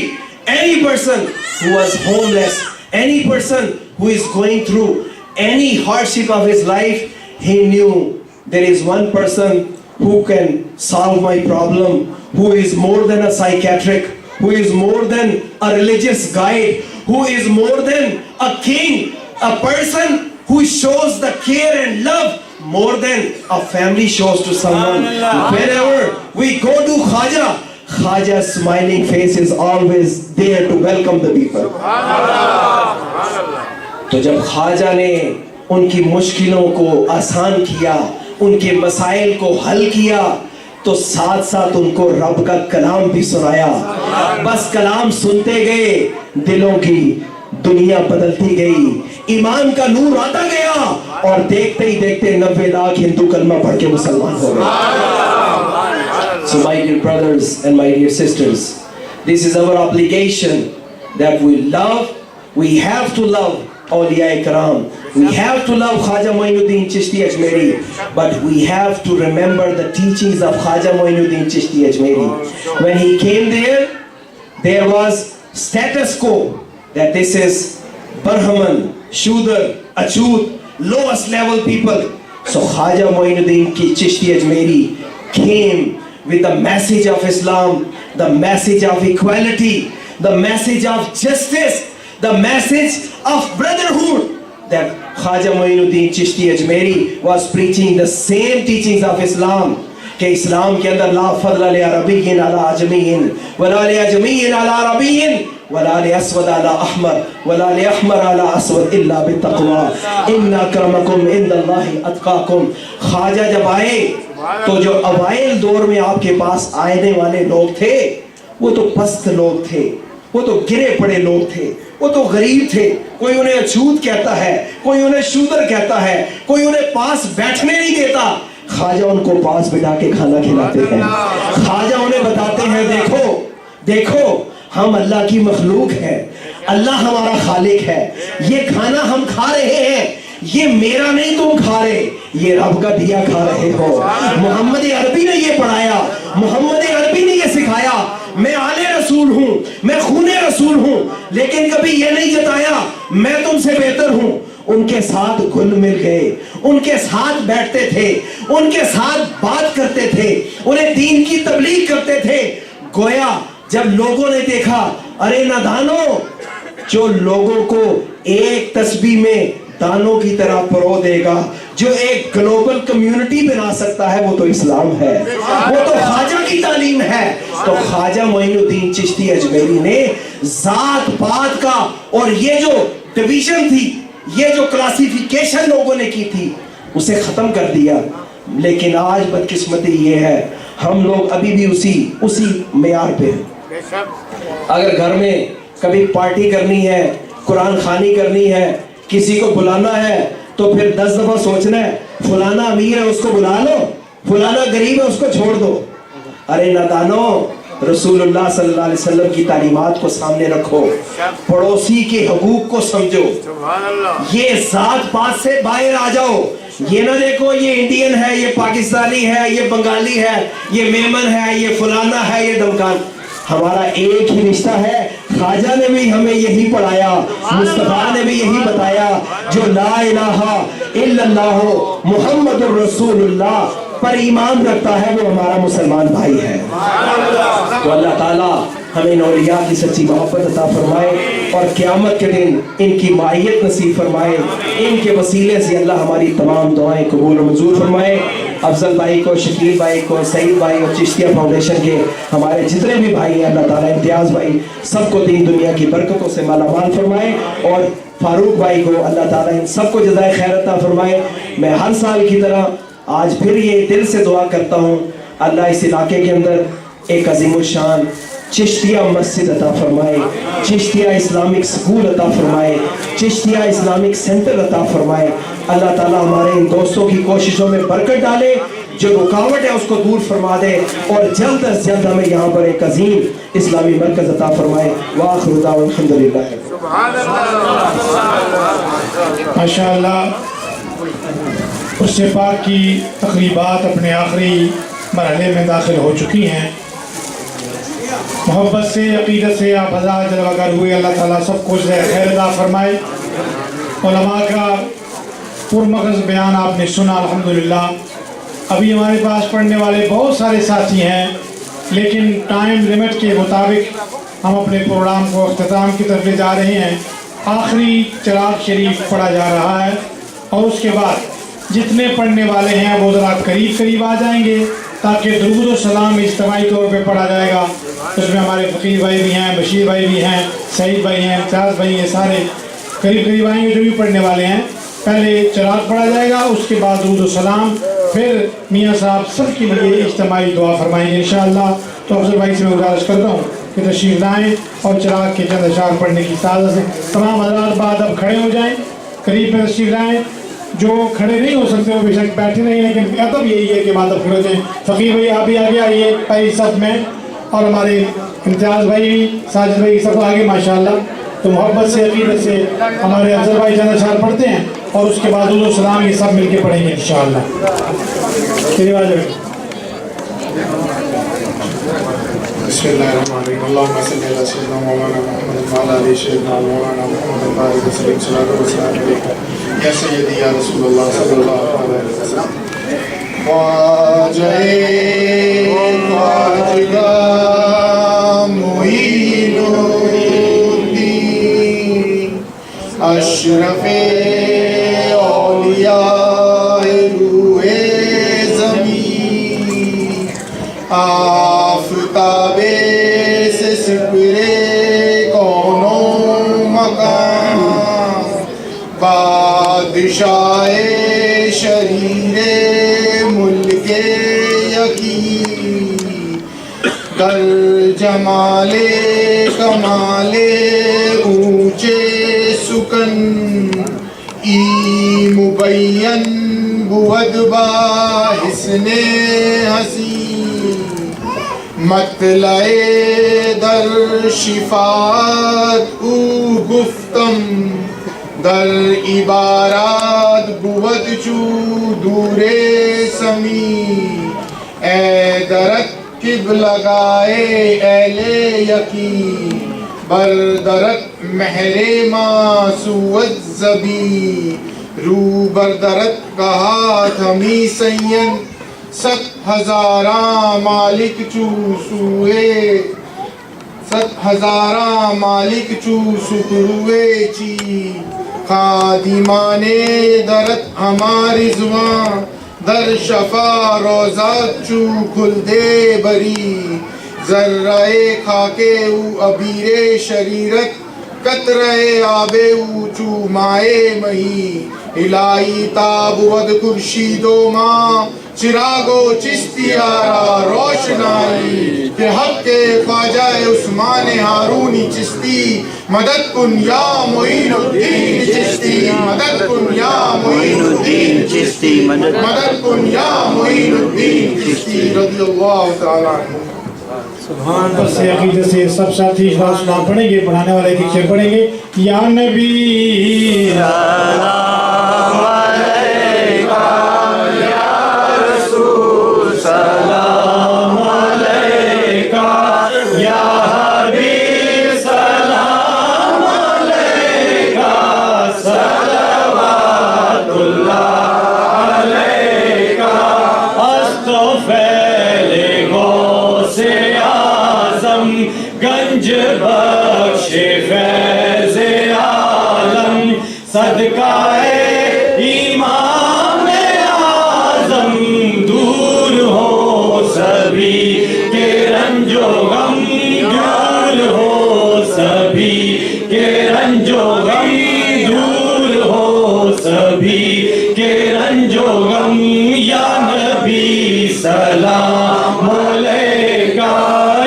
any person who was homeless, any person who is going through any hardship of his life, he knew there is one person who can solve my problem, who is more than a psychiatric, who is more than a religious guide, who is more than a king, a person who shows the care and love more than a family shows to someone. Whenever we go to Khwaja, Khwaja's smiling face is always there to welcome the people. تو جب خواجہ نے ان کی مشکلوں کو آسان کیا, ان کے مسائل کو حل کیا, تو ساتھ ساتھ ان کو رب کا کلام بھی سنایا. بس کلام سنتے گئے, دلوں کی دنیا بدلتی گئی, ایمان کا نور آتا گیا, اور دیکھتے ہی دیکھتے 90 لاکھ ہندو کلمہ پڑھ کے مسلمان ہو گئے. So my dear brothers and my dear sisters, this is our obligation that we love, we have to love Awliya Ikram. We have to love Khwaja Moinuddin Chishti Ajmeri, but we have to remember the teachings of Khwaja Moinuddin Chishti Ajmeri. When he came there, there was status quo that this is Brahman, Shudra, Achut, lowest level people. So Khwaja Moinuddin Chishti Ajmeri came with the message of Islam, the message of equality, the message of justice, the message of brotherhood. That Khwaja Moinuddin Chishti Ajmeri was preaching the same teachings of Islam. کہ اسلام کے اندر لا فضل لعربی علی عجمی ولا لعجمی علی عربی ولا لاسود علی احمر ولا لاحمر علی اسود الا بالتقوی ان اکرمکم عند اللہ اتقاکم. خواجہ جب آئے تو جو اوائل دور میں آپ کے پاس آنے والے لوگ تھے وہ تو پست لوگ تھے, وہ تو گرے پڑے لوگ تھے, وہ تو غریب تھے. کوئی انہیں اچھوت کہتا ہے, کوئی انہیں شودر کہتا ہے, کوئی انہیں پاس بیٹھنے نہیں دیتا. خواجہ ان کو پاس بٹھا کے کھانا کھلاتے ہیں. خواجہ انہیں بتاتے ہیں دیکھو دیکھو ہم اللہ کی مخلوق ہیں, اللہ ہمارا خالق ہے, یہ کھانا ہم کھا رہے ہیں یہ میرا نہیں تم کھا رہے, یہ رب کا دیا کھا رہے ہو. محمد عربی نے یہ پڑھایا, محمد عربی نے یہ سکھایا. میں آل رسول ہوں, میں خون رسول ہوں, لیکن کبھی یہ نہیں جتایا میں تم سے بہتر ہوں. ان کے ساتھ گھل مل گئے, ان کے ساتھ بیٹھتے تھے, ان کے ساتھ بات کرتے تھے, انہیں دین کی تبلیغ کرتے تھے. گویا جب لوگوں نے دیکھا ارے نادانو, جو لوگوں کو ایک تسبیح میں دانوں کی طرح پرو دے گا, جو ایک گلوبل کمیونٹی بنا سکتا ہے وہ تو اسلام ہے, وہ تو خواجہ کی تعلیم ہے. تو خواجہ معین الدین چشتی اجمیری نے ذات پات کا اور یہ جو ڈویژن تھی, یہ جو کلاسیفیکیشن لوگوں نے کی تھی اسے ختم کر دیا. لیکن آج بدقسمتی یہ ہے ہم لوگ ابھی بھی اسی معیار پہ ہیں. اگر گھر میں کبھی پارٹی کرنی ہے, قرآن خوانی کرنی ہے, کسی کو بلانا ہے تو پھر 10 دفعہ سوچنا ہے فلانا امیر ہے اس کو بلا لو, فلانا غریب ہے اس کو چھوڑ دو. ارے نادانو, رسول اللہ صلی اللہ علیہ وسلم کی تعلیمات کو سامنے رکھو, پڑوسی کے حقوق کو سمجھو, یہ ذات پات سے باہر آ جاؤ. یہ نہ دیکھو یہ انڈین ہے, یہ پاکستانی ہے, یہ بنگالی ہے, یہ میمن ہے, یہ فلانا ہے, یہ دمکان. ہمارا ایک ہی رشتہ ہے. خواجہ نے بھی ہمیں یہی پڑھایا, مصطفیٰ نے بھی یہی بتایا, جو لا الہ الا اللہ محمد الرسول اللہ پر ایمان رکھتا ہے وہ ہمارا مسلمان بھائی ہے. تو اللہ تعالیٰ ہمیں ان اولیاء کی سچی محبت عطا فرمائے اور قیامت کے دن ان کی معیت نصیب فرمائے. ان کے وسیلے سے اللہ ہماری تمام دعائیں قبول و منظور فرمائے. افضل بھائی کو, شکیل بھائی کو, سعید بھائی اور چشتیہ فاؤنڈیشن کے ہمارے جتنے بھی بھائی ہیں اللہ تعالیٰ, امتیاز بھائی, سب کو دین دنیا کی برکتوں سے مالا مال فرمائے. اور فاروق بھائی کو اللہ تعالیٰ ان سب کو جزائے خیر عطا فرمائے. میں ہر سال کی طرح آج پھر یہ دل سے دعا کرتا ہوں اللہ اس علاقے کے اندر ایک عظیم الشان چشتیہ مسجد عطا فرمائے, چشتیہ اسلامک سکول عطا فرمائے, چشتیہ اسلامک سینٹر عطا فرمائے. اللہ تعالیٰ ہمارے ان دوستوں کی کوششوں میں برکت ڈالے, جو رکاوٹ ہے اس کو دور فرما دے, اور جلد از جلد ہمیں یہاں پر ایک عظیم اسلامی مرکز عطا فرمائے. وآخر دعوانا الحمدللہ. ماشاءاللہ, عرس پاک کی تقریبات اپنے آخری مرحلے میں داخل ہو چکی ہیں. محبت سے, عقیدت سے آپ حضرات جلوہ گر ہوئے. اللہ تعالیٰ سب کو خیر عطا فرمائے. علماء کا پرمغز بیان آپ نے سنا الحمدللہ. ابھی ہمارے پاس پڑھنے والے بہت سارے ساتھی ہیں, لیکن ٹائم لمٹ کے مطابق ہم اپنے پروگرام کو اختتام کی طرف لے جا رہے ہیں. آخری چراغ شریف پڑھا جا رہا ہے, اور اس کے بعد جتنے پڑھنے والے ہیں وہ ذرا قریب آ جائیں گے تاکہ درود و سلام اجتماعی طور پہ پڑھا جائے گا. اس میں ہمارے فقیر بھائی بھی ہیں, بشیر بھائی بھی ہیں, سعید بھائی ہیں, امتیاز بھائی ہیں, سارے قریب آئیں گے جو بھی پڑھنے والے ہیں. پہلے چراغ پڑھا جائے گا, اس کے بعد درود و سلام, پھر میاں صاحب سب کے لیے اجتماعی دعا فرمائیں گے انشاءاللہ. تو افضل بھائی سے میں گزارش کرتا ہوں کہ تشریف لائیں اور چراغ کے چند اشعار پڑھنے کی سعادت سے تمام حضرات بعد اب کھڑے ہو جائیں, قریب میں تشریف لائیں. جو کھڑے نہیں ہو سکتے وہ بے شک بیٹھے نہیں, لیکن ادب یہی ہے کہ بعد اب کھڑے ہو جائیں. فقیر بھائی آپ بھی آگے آئیے پہلی صف میں, اور ہمارے امتیاز بھائی بھی, ساجد بھائی سب آگے ماشاءاللہ. تو محبت سے, عقیدت سے ہمارے افضل بھائی چند اشعار پڑھتے ہیں, اور اس کے بعد درود و سلام یہ سب مل کے پڑھیں گے انشاءاللہ. بسم اللہ الرحمن الرحیم. اللہم صلی علی سیدنا مولانا محمد وعلی آلہ سیدنا مولانا محمد بارک وسلم صلاۃ و سلام علیکہ یا سیدی یا رسول اللہ صلی اللہ علیہ وسلم. خواجہ خواجہ معین الدین اشرف اولیاء روح زمین, آفتابے سے سپرے کونوں مکان بادشاہ شریر ملک یقین در جمال کمال اونچے سکن ای مبین بود با حسن حسین مطلع در شفاعت او گفتم در عبارات بود چو دور سمی اے درت کب لگائے اہل یقین بر درت مہر ما سوت زبی رو بر درت کہا تھمی سین 7,000 مالک چو سوئے 7,000 مالک چو سکروے چی خادمان درت ہماری زبان در شفا روزات چو کھل دے بری ذرہ خاکے او ابیر شریرت قطرہ آب او چو مائے مہی الہی تاب ود خورشید و ماں چراغ و چشتی آرا روشنائی کہ حق کے خواجہ عثمان ہارونی چشتی مدد کن یا معین الدین چشتی مدد کن یا معین الدین چشتی مدد کن یا معین الدین چشتی رضی اللہ تعالیٰ عنہ. بس سے عقیدت سے سب ساتھی اشراف سلام پڑھیں گے, پڑھانے والے دیکھے پڑھیں گے. یا نبی سلام علیکہ یا رسول سلام علیکہ یا حبیب سلام علیکہ صلوات اللہ علیکہ استغفر غوث اعظم گنج بخش فیض عالم صدقہ امام اعظم دور ہو سبھی کے رنج و غم دور ہو سبھی کے رنج و غم دور ہو سبھی کے رنج و غم یا نبی سلام علیکہ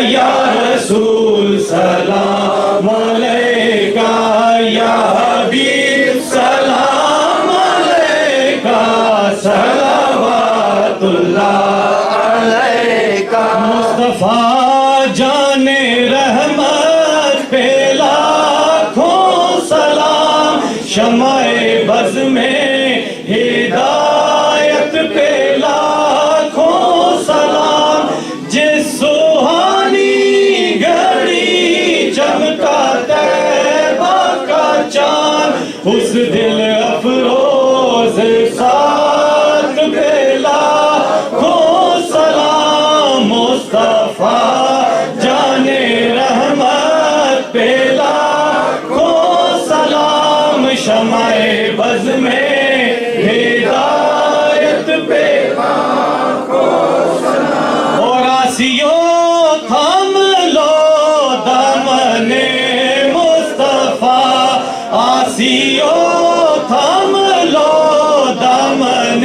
یا رسول سلام علیکہ یا حبیب سلام علیکہ صلوات اللہ علیکہ مصطفیٰ جان رحمت پہ لاکھوں سلام شمع بز میں ہدایت پہ لاکھوں سلام جس سوہانی گھڑی چمکا طیبہ کا چاند اس دل افروز ساتھ پہ لاکھوں سلام مصطفیٰ جان رحمت پہ لاکھوں سلام شمع بز میں ہدایت پہ لاکھوں سلام اور آسیوں تھام لو دامن مصطفیٰ آسیوں تھام لو دامن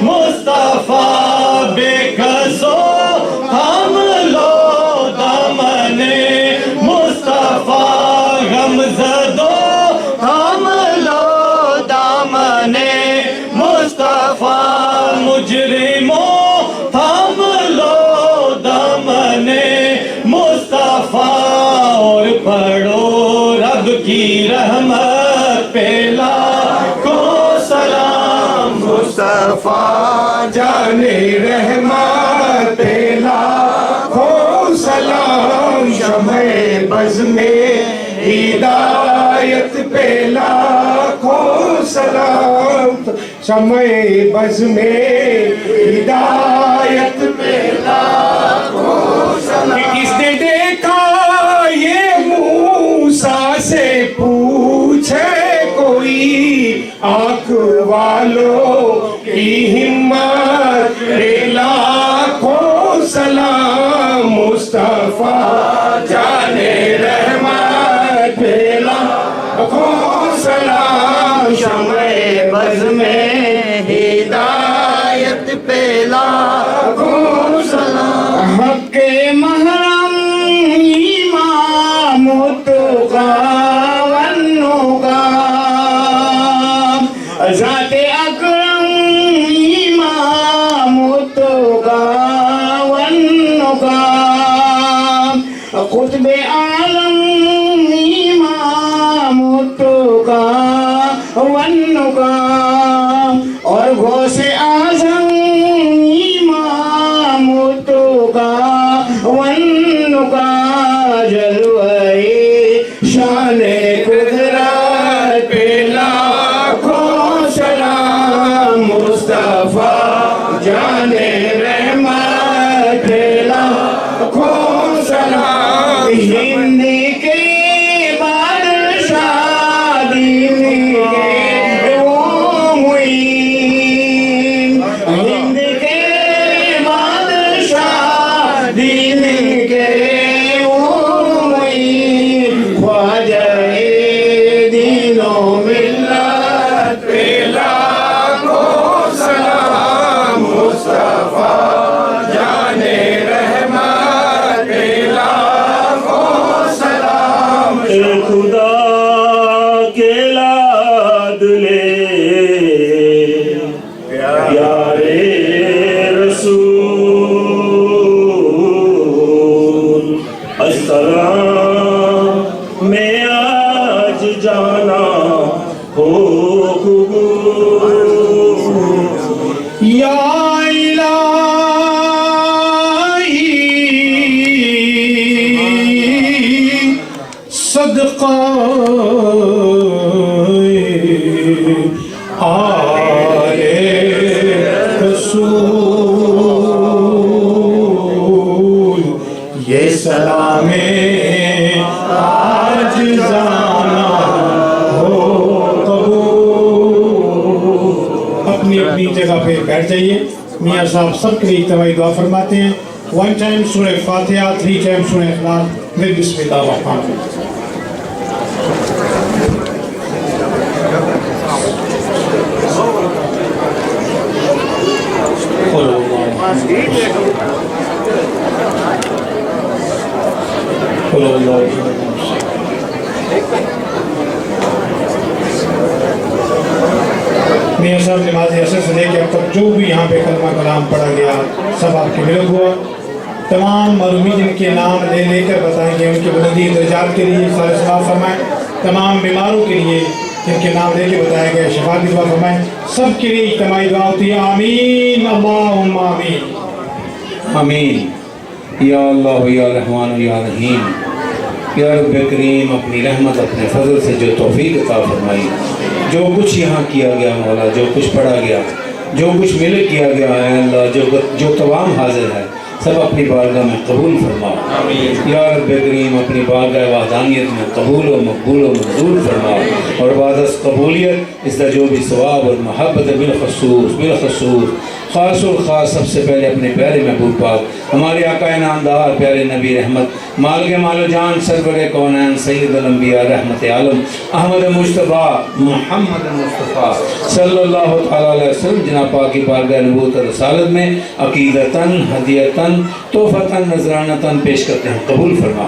مصطفیٰ بے کسو تھام لو دامن مصطفیٰ غم زدو تھام لو دامن مصطفیٰ مجرموں تھام لو دامن مصطفیٰ اور پڑھو رب کی رحمت پہ لاکھوں سلام مصطفیٰ جان رحمت پہ لاکھوں سلام شمع بز میں ہدایت پہ لاکھوں سلام شمع بز میں ہدایت پہ لاکھوں سلام کس نے دیکھا یہ موسیٰ سے پوچھے کوئی آنکھ والوں کی ہمت لاکھوں سلام سلام شمع بز میں ہدایت پہ لاکھوں سلام حق محرم امام تقی والنقی ذات اکرم امام تقی والنقی قطب عالم امام تقی والنقی اور غوث اعظم امام تقی والنقی جلوہ شان قدرت پہ لاکھوں سلام مصطفیٰ جان رحمت پہ لاکھوں سلام ہند کے بادشاہ دین کے وہ معین ہند کے بادشاہ دین کے وہ معین خواجہ دین و ملت پہ لاکھوں سلام مصطفیٰ جان رحمت پہ لاکھوں سلام خدا کے لادلے پیارے رسول السلام میں آج جانا ہو قبول یا الہی صدقہ آل رسول یہ سلام آج جانا ہو قبول اپنی اپنی جگہ پہ بیٹھ جائیے. میاں صاحب سب کے لیے اجتماعی دعا فرماتے ہیں. 1 ٹائم سورہ فاتحہ, 3 ٹائم سورہ اخلاص میں بسم اللہ الرحمن الرحیم. میاں صاحب نماز عصر سے لے کے اب تک جو بھی یہاں پہ کلمہ کلام پڑھا گیا سب آپ کے ملک ہوا. تمام مرحومین جن کے نام لے لے کر بتائیں گے ان کے بلندی درجات کے لیے سارے ثواب فرمائیں. تمام بیماروں کے لیے جن کے نام لے کے بتایا گیا شفا کی دعا فرمائیں. سب کے لیے اجتماعی دعا ہوتی ہے. آمین اللہم آمین. آمین. یا اللہ یا رحمان یا رحیم. یا رب کریم اپنی رحمت اپنے فضل سے جو توفیق عطا فرمائی, جو کچھ یہاں کیا گیا مولا, جو کچھ پڑھا گیا, جو کچھ مل کیا گیا ہے اللہ, جو تمام حاضر ہے سب اپنی بارگاہ میں قبول فرما. یا رب کریم اپنی بارگاہ وحدانیت میں قبول و مقبول و منظور فرما, اور بعد از قبولیت اس کا جو بھی ثواب اور محبت بالخصوص خاص و خاص سب سے پہلے اپنے پیارے محبوب پاک ہمارے آقا نامدار پیارے نبی رحمت مال کے مال و جان سرور کونین سید الانبیاء رحمت عالم احمد مصطفیٰ محمد مصطفیٰ صلی اللہ تعالیٰ علیہ وسلم جناب پاک کی بارگاہ نبوت و رسالت میں عقیدتاً ہدیتاً تحفتاً نذرانتاً پیش کرتے ہیں, قبول فرما.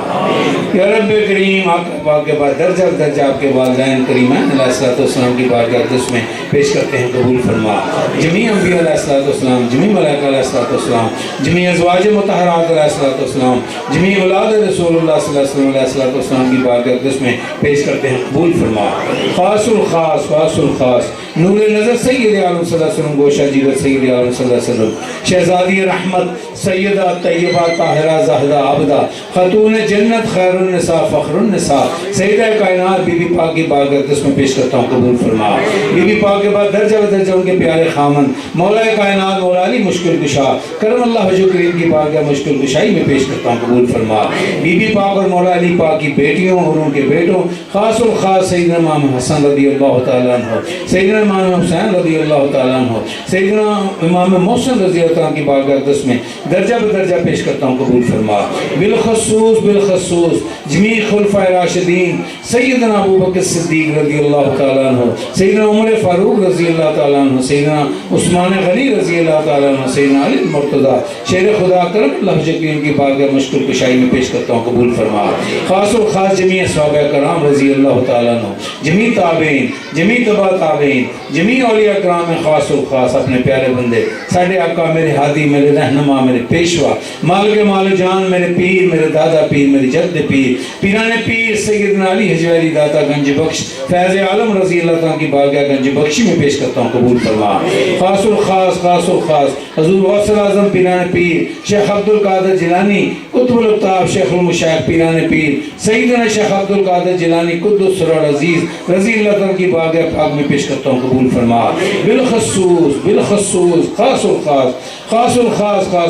یا رب کریم آقا پاک کے بعد درجہ درجہ آپ کے والدین کریمین علیہ السلام کی بارگاہ اقدس میں پیش کرتے ہیں, قبول فرما. جمیع انبیاء علیہ السلام, جمیع ملائکہ علیہ السلام, جمیع ازواج مطہرات علیہ السلام, جمیع اولاد رسول اللہ صلی اللہ علیہ وسلم کی بارگاہ اقدس میں پیش کرتے ہیں, قبول فرما. خاص الخاص نور نظر سید عالم صلی اللہ علیہ وسلم, گوشہ جگر سید عالم صلی اللہ علیہ وسلم, شہزادی رحمت سیدہ طیبہ طاہرہ زاہدہ عابدہ خاتون جنت خیر النساء فخر النساء سیدہ کائنات بی بی پاک کی بارگاہ اقدس میں پیش کرتا ہوں, قبول فرما. بی بی پاک کے بعد درجہ بدرجہ ان کے پیارے خامن مولا کائنات مولا علی مشکل کشا کرم اللہ حجو کریم کی بارگاہ مشکل کشائی میں پیش کرتا ہوں, قبول فرما. بی بی پاک اور مولا علی پاک کی بیٹیوں اور ان کے بیٹوں خاص الخاص سیدنا امام حسن رضی اللہ تعالیٰ عنہ, سیدنا امام حسین رضی اللہ تعالیٰ عنہ، سیدنا امام محسن رضی اللہ عنہ کی بارگاہ اقدس میں درجہ بدرجہ پیش کرتا ہوں، قبول فرما۔ بالخصوص جمیع خلفائے راشدین سیدنا ابوبکر صدیق رضی اللہ تعالیٰ عنہ، سیدنا عمر فاروق رضی اللہ تعالیٰ عنہ، سیدنا عثمان غنی رضی اللہ تعالیٰ عنہ، سیدنا علی مرتضیٰ شیر خدا کرم اللہ کریم کی بارگاہ مشکور کشائی میں پیش کرتا ہوں، قبول فرما۔ خاص و خاص جمیع صحابہ کرام رضی اللہ تعالیٰ عنہ، جمیع تابعین، جمیع تبع تابعین، جمیع اولیاء کرام میں خاص و خاص اپنے پیارے بندے ساڈے آقا، میرے ہادی، میرے رہنما، میرے پیشوا، مالک مال جان، میرے پیر، میرے دادا پیر، میری جد پیر، پیران پیر سیدنا علی حجویری داتا گنج بخش فیض عالم رضی اللہ تعالیٰ کی بارگاہ گنج بخشی میں پیش کرتا ہوں، قبول فرما۔ خاص الخاص حضور غوث الاعظم پیران پیر شیخ عبد القادر جیلانی قطب القطاب شیخ المشایخ پیران پیر سیدنا شیخ عبد القادر جیلانی قدس السر العزیز رضی اللہ تعالیٰ کی بارگاہ پاک میں پیش کرتا ہوں، قبول فرما۔ بالخصوص خاص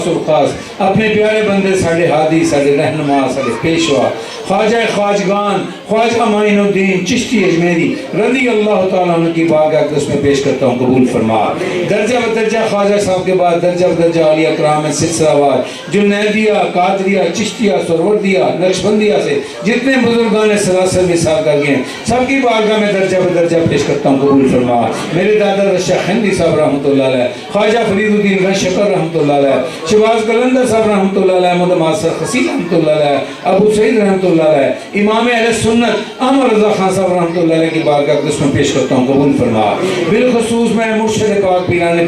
الخاص اپنے پیارے بندے ساڈے ہادی، ساڈے رہنما، ساڈے پیشوا خواجہ خواجگان خواجہ معین الدین چشتی اجمیری رضی اللہ تعالیٰ عنہ کی بارگاہ اقدس میں پیش کرتا ہوں، قبول فرما۔ درجہ بدرجہ خواجہ صاحب کے بعد درجہ بدرجہ اولیاء کرام میں سلسلہ وار جنیدیہ، قادریہ، چشتیہ، سروردیہ، نقشبندیہ سے جتنے بزرگان سلاسل وصال کر گئے ہیں سب کی بارگاہ میں درجہ بدرجہ پیش کرتا ہوں، قبول فرما۔ میرے دادا رشا ہندی صاحب رحمۃ اللہ علیہ، خواجہ فرید الدین گنج شکر رحمۃ اللہ علیہ، شہباز قلندر صاحب رحمۃ اللہ علیہ، محمد ماسر خصی رحمۃ اللہ علیہ، ابو سعید رحمۃ اللہ علیہ، امام اہل سنت احمد رضا خان صاحب رحمۃ اللہ علیہ کی بارگاہ اقدس میں پیش کرتا ہوں، قبول فرما۔ بالخصوص میں مرشد پاک پیران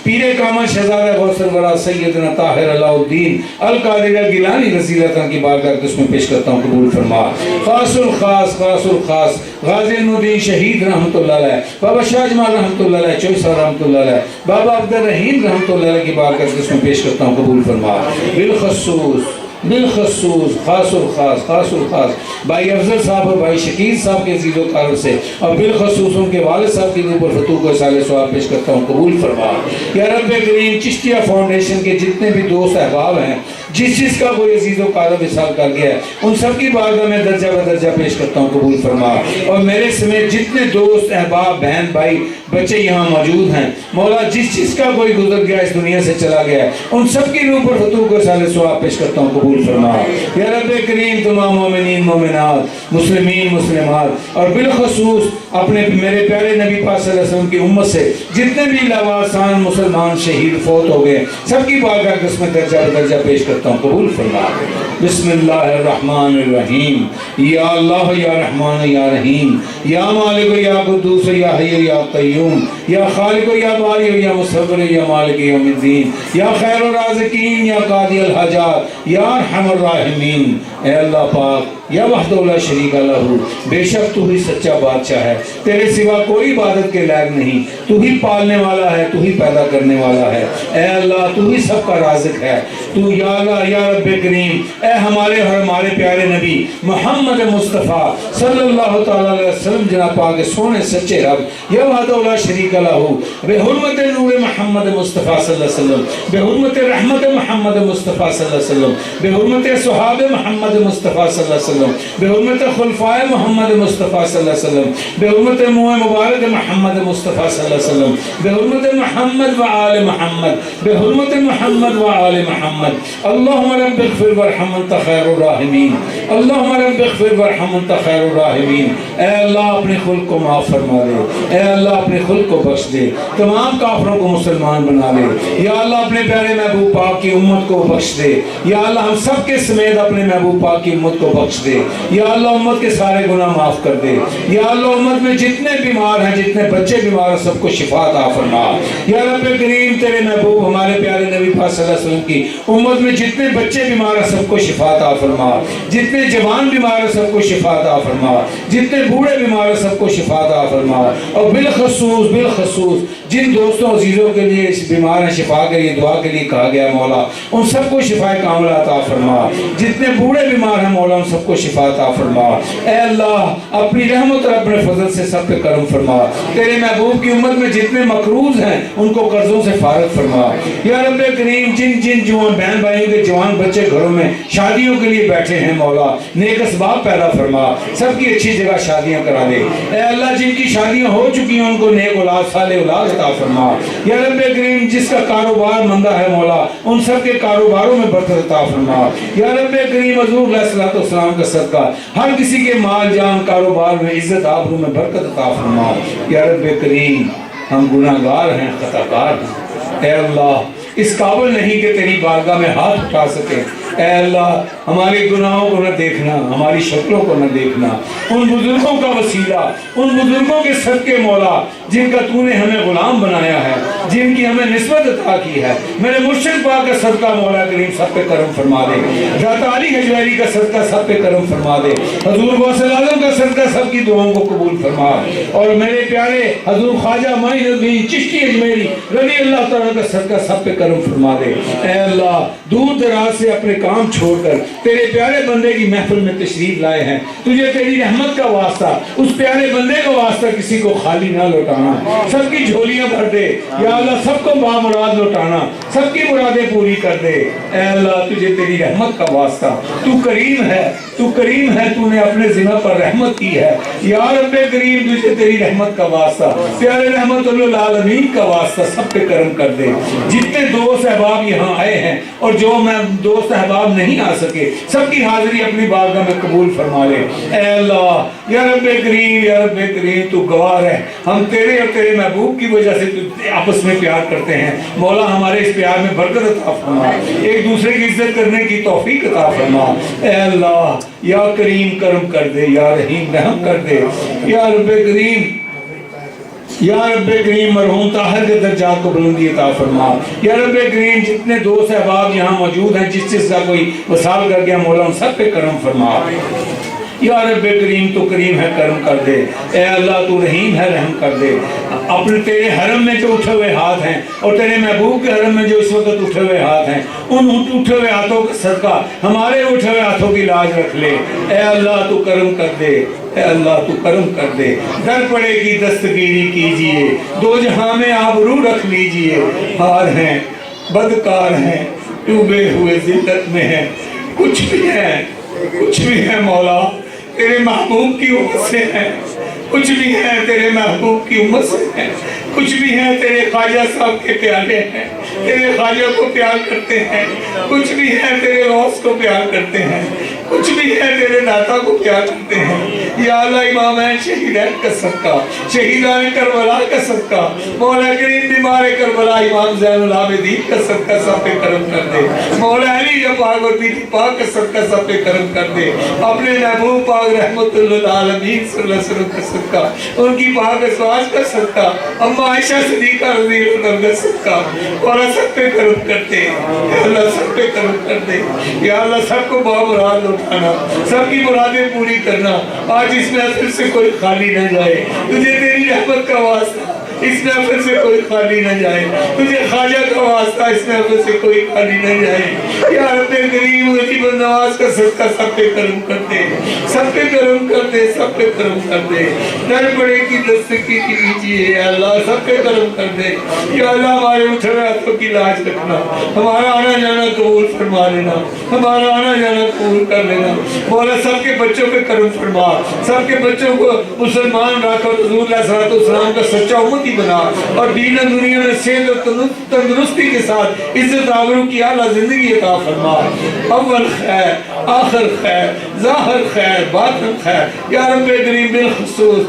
پیر کامل شہزادہ غوث الورا سیدنا طاہر علاء الدین القادری گیلانی رضی اللہ عنہ کی بارگاہ اقدس میں پیش کرتا ہوں، قبول فرما۔ خاص الخاص غازی الدین شہید رحمۃ اللہ علیہ، بابا شاہ جمال رحمۃ اللہ علیہ، چوئی صاحب رحمۃ اللہ علیہ، بابا عبد الرحیم رحمۃ اللہ علیہ کی بارگاہ اقدس میں پیش کرتا ہوں، قبول فرما۔ بالخصوص خاص الخاص بھائی افضل صاحب اور بھائی شکیل صاحب کے عزیز و قارب سے اور بالخصوص ان کے والد صاحب کی روح پر فتوح کو سال ثواب پیش کرتا ہوں، قبول فرما۔ یا رب کریم چشتیہ فاؤنڈیشن کے جتنے بھی دوست احباب ہیں جس کا کوئی عزیز و قارب وصال کر گیا ہے ان سب کی بارگاہ میں درجہ بدرجہ پیش کرتا ہوں، قبول فرما۔ اور میرے سمیت جتنے دوست احباب بہن بھائی بچے یہاں موجود ہیں مولا جس کا کوئی گزر گیا اس دنیا سے چلا گیا ہے ان سب کی روح پر فتوح کو سال ثواب پیش کرتا ہوں، قبول فرما۔ یا رب کریم تمام مومنین مومنات مسلمین مسلمات اور بالخصوص اپنے میرے پیارے نبی پاک صلی اللہ علیہ وسلم کی امت سے جتنے بھی لاوارثان مسلمان شہید فوت ہو گئے سب کی بارگاہ اقدس میں درجہ بدرجہ پیش کرتا ہوں، قبول فرما۔ بسم اللہ الرحمن الرحیم، یا اللہ یا رحمان یا رحیم، یا مالک یا قدوس یا حی یا قیوم، یا خالق یا باری یا مصور یا مالک یوم الدین، یا خیر الرازقین یا قاضی الحاجات یا ارحم الراحمین۔ اے اللہ پاک یا وحدہ لا شریک لہ، بے شک تو ہی سچا بادشاہ ہے، تیرے سوا کوئی عبادت کے لائق نہیں، تو ہی پالنے والا ہے، تو ہی پیدا کرنے والا ہے۔ اے اللہ تو ہی سب کا رازق ہے، تو یا اللہ یا رب کریم اے ہمارے اور ہمارے پیارے نبی محمد مصطفیٰ صلی اللہ تعالیٰ علیہ وسلم جناب پاک سونے سچے رب یا وحدہ لا شریک لہ، بے حرمت نور محمد مصطفیٰ صلی اللہ علیہ وسلم، بے حرمت رحمت محمد مصطفیٰ صلی اللہ علیہ وسلم، بے حرمت صحابہ محمد مصطفیٰ صلی اللہ علیہ وسلم، بے حرمت خلفائے محمد مصطفیٰ صلی اللہ علیہ وسلم، بے حرمت منہ مبارک محمد مصطفیٰ صلی اللہ علیہ وسلم، بے حرمت محمد و آل محمد، بے حرمت محمد و آل محمد۔ اللہم رب اغفر وارحم انت خیر الراحمین، اللہم رب اغفر وارحم انت خیر الراحمین۔ اے اللہ اپنے خلق کو معاف فرما دے، اے اللہ اپنے خلق کو بخش دے، تمام کافروں کو مسلمان بنا لے، یا اللہ اپنے پیارے محبوب پاک کی امت کو بخش دے، یا اللہ ہم سب کے سمیت اپنے محبوب پاک کی امت کو بخش دے، یا اللہ امت کے سارے گناہ معاف کر دے، یا اللہ امت میں جتنے بیمار ہیں جتنے بچے بیمار ہیں سب کو شفا عطا فرما۔ یا رب کریم تیرے محبوب ہمارے پیارے نبی پاک صلی اللہ علیہ وسلم کی امت میں جتنے بچے بیمار ہیں سب کو شفا عطا فرما، جتنے جوان بیمار ہیں سب کو شفا عطا فرما، جتنے بوڑھے بیمار ہیں سب کو شفا عطا فرما، اور بالخصوص جن دوستوں عزیزوں کے لیے اس بیمار ہیں شفا کے لیے دعا کے لیے کہا گیا مولا ان سب کو شفا کاملہ عطا فرما، جتنے بوڑھے بیمار ہیں مولا ان سب کو شفا عطا فرما۔ اے اللہ اپنی رحمت اور اپنے فضل سے سب پہ کرم فرما، تیرے محبوب کی امت میں جتنے مقروض ہیں ان کو قرضوں سے فارغ فرما۔ یا رب کریم جن جوان بہن بھائیوں کے جوان بچے گھروں میں شادیوں کے لیے بیٹھے ہیں مولا نیک اسباب پیدا فرما، سب کی اچھی جگہ شادیاں کرا دے اے اللہ، جن کی شادیاں ہو چکی ہیں ان کو نیک اولاد صالح اولاد عطا فرما یا رب کریم، جس کا کاروبار مندہ ہے مولا ان سب کے کاروباروں میں برکت عطا فرما یا رب کریم، حضور علیہ الصلوۃ والسلام کا صدقہ ہر کسی کے مال جان کاروبار میں عزت آبرو میں برکت عطا فرما یا رب کریم، ہم گناہ گار ہیں خطا کار ہیں اے اللہ، اس قابل نہیں کہ تیری بارگاہ میں ہاتھ اٹھا سکے اے اللہ، ہمارے گناہوں کو نہ دیکھنا، ہماری شکلوں کو نہ دیکھنا، ان بزرگوں کا وسیلہ، ان بزرگوں کے صدقے مولا جن کا تو نے ہمیں غلام بنایا ہے، جن کی ہمیں نسبت عطا کی ہے، میرے مرشد پاک کا صدقہ مولا کریم سب پہ کرم فرما دے، ذات علی حجویری کا صدقہ سب پہ کرم فرما دے، حضور غوث اعظم کا صدقہ سب کی دعاؤں کو قبول فرما، اور میرے پیارے حضور خواجہ معین الدین چشتی اجمیری رضی اللہ تعالیٰ کا صدقہ سب پہ کرم فرما دے اے اللہ، دور دراز سے اپنے کام چھوڑ کر تیرے پیارے بندے کی محفل میں تشریف لائے ہیں، تجھے تیری رحمت کا واسطہ، اس پیارے بندے کا واسطہ کسی کو خالی نہ لوٹانا، سب کی جھولیاں بھر دے یا اللہ، سب کو بامراد لوٹانا، سب کی مرادیں پوری کر دے اے اللہ، تجھے تیری رحمت کا واسطہ، تو کریم ہے، تو کریم ہے، تو نے اپنے ذمہ پر رحمت کی ہے یا رب کریم، تجھے تیری رحمت کا واسطہ، پیارے رحمت للعالمین کا واسطہ سب پہ کرم کر دے، جتنے دوست احباب یہاں آئے ہیں اور جو میں دوست احباب نہیں آ سکے سب کی حاضری اپنی بارگاہ میں قبول فرما لے اے اللہ یا رب کریم، یا رب کریم، تو گواہ ہے ہم تیرے اور تیرے محبوب کی وجہ سے آپس میں پیار کرتے ہیں مولا، ہمارے اس پیار میں برکت عطا فرما، ایک دوسرے کی عزت کرنے کی توفیق عطا فرما اے اللہ، یا کریم کرم کر دے، یا رحیم رحم کر دے یا رب کریم، یا رب کریم، مرحوم طاہر کے درجات کو بلندی عطا فرما یا رب کریم، جتنے دوست احباب یہاں موجود ہیں جس چیز کا کوئی وصال کر گیا مولا ان سب پہ کرم فرما یا رب کریم، تو کریم ہے کرم کر دے اے اللہ، تو رحیم ہے رحم کر دے، اپنے تیرے حرم میں جو اٹھے ہوئے ہاتھ ہیں اور تیرے محبوب کے حرم میں جو اس وقت اٹھے ہوئے ہاتھ ہیں ان اٹھے ہوئے ہاتھوں کا صدقہ ہمارے اٹھے ہوئے ہاتھوں کی لاج رکھ لے اے اللہ، تو کرم کر دے اے اللہ، تو کرم کر دے، در پڑے کی دستگیری کیجئے، دو جہاں میں آبرو رکھ لیجئے، ہار ہیں بدکار ہیں ڈوبے ہوئے ذلت میں ہیں، کچھ بھی ہے مولا تیرے محبوب کی امت سے ہیں، کچھ بھی ہے تیرے محبوب کی امت سے ہیں، کچھ بھی ہے تیرے خواجہ صاحب کے پیارے ہیں، تیرے خواجہ کو پیار کرتے ہیں، کچھ بھی ہے تیرے غوث کو پیار کرتے ہیں، کچھ بھی ہے تیرے داتا کو پیار کرتے ہیں یا اللہ، امامین شہیدین کا صدقہ، شہیدان کربلا کا صدقہ، مولا کریم بیمار کربلا امام زین العابدین کا صدقہ سب پہ کرم کر دے، مولا علی پاک اور بیٹی پاک کا صدقہ سب پہ کرم کر دے، اپنے محبوب پاک رحمت للعالمین صلی اللہ علیہ وسلم کا صدقہ، ان کی پاک ازواج کا صدقہ، اما عائشہ صدیقہ رضی اللہ عنہا کا صدقہ، اور سب پہ کرم کرتے یا اللہ، سب پہ کرم کر دے یا اللہ، سب کو بامراد اٹھانا، سب کی مرادیں پوری کرنا، آج اس محفل سے کوئی خالی نہ جائے، تجھے تیری رحمت کا واسطہ اس محفل سے کوئی خالی نہ جائے، تجھے خواجہ کا واسطہ اس محفل سے کوئی خالی نہ جائے یا رب کریم، غریب النواز کا صدقہ سب پہ کرم کر دے، سب پہ کرم کر دے، سب پہ کرم کر دے، در بڑے کی دستگیری کیجئے یا اللہ، سب پہ کرم کر دے یا اللہ، ہمارے اٹھے ہوئے ہاتھوں کی لاج رکھنا، ہمارا آنا جانا قبول فرما لینا، ہمارا آنا جانا قبول کر لینا مولا، سب کے بچوں پہ کرم فرما، سب کے بچوں کو مسلمان رکھ اور حضور علیہ الصلوۃ والسلام کا سچا امتی بنا، اور دین و دنیا میں صحت اور تندرستی کے ساتھ عزت آبرو کی اعلیٰ زندگی عطا فرما، اول خیر آخر خیر ظاہر خیر باطن خیر یا رب کریم، بالخصوص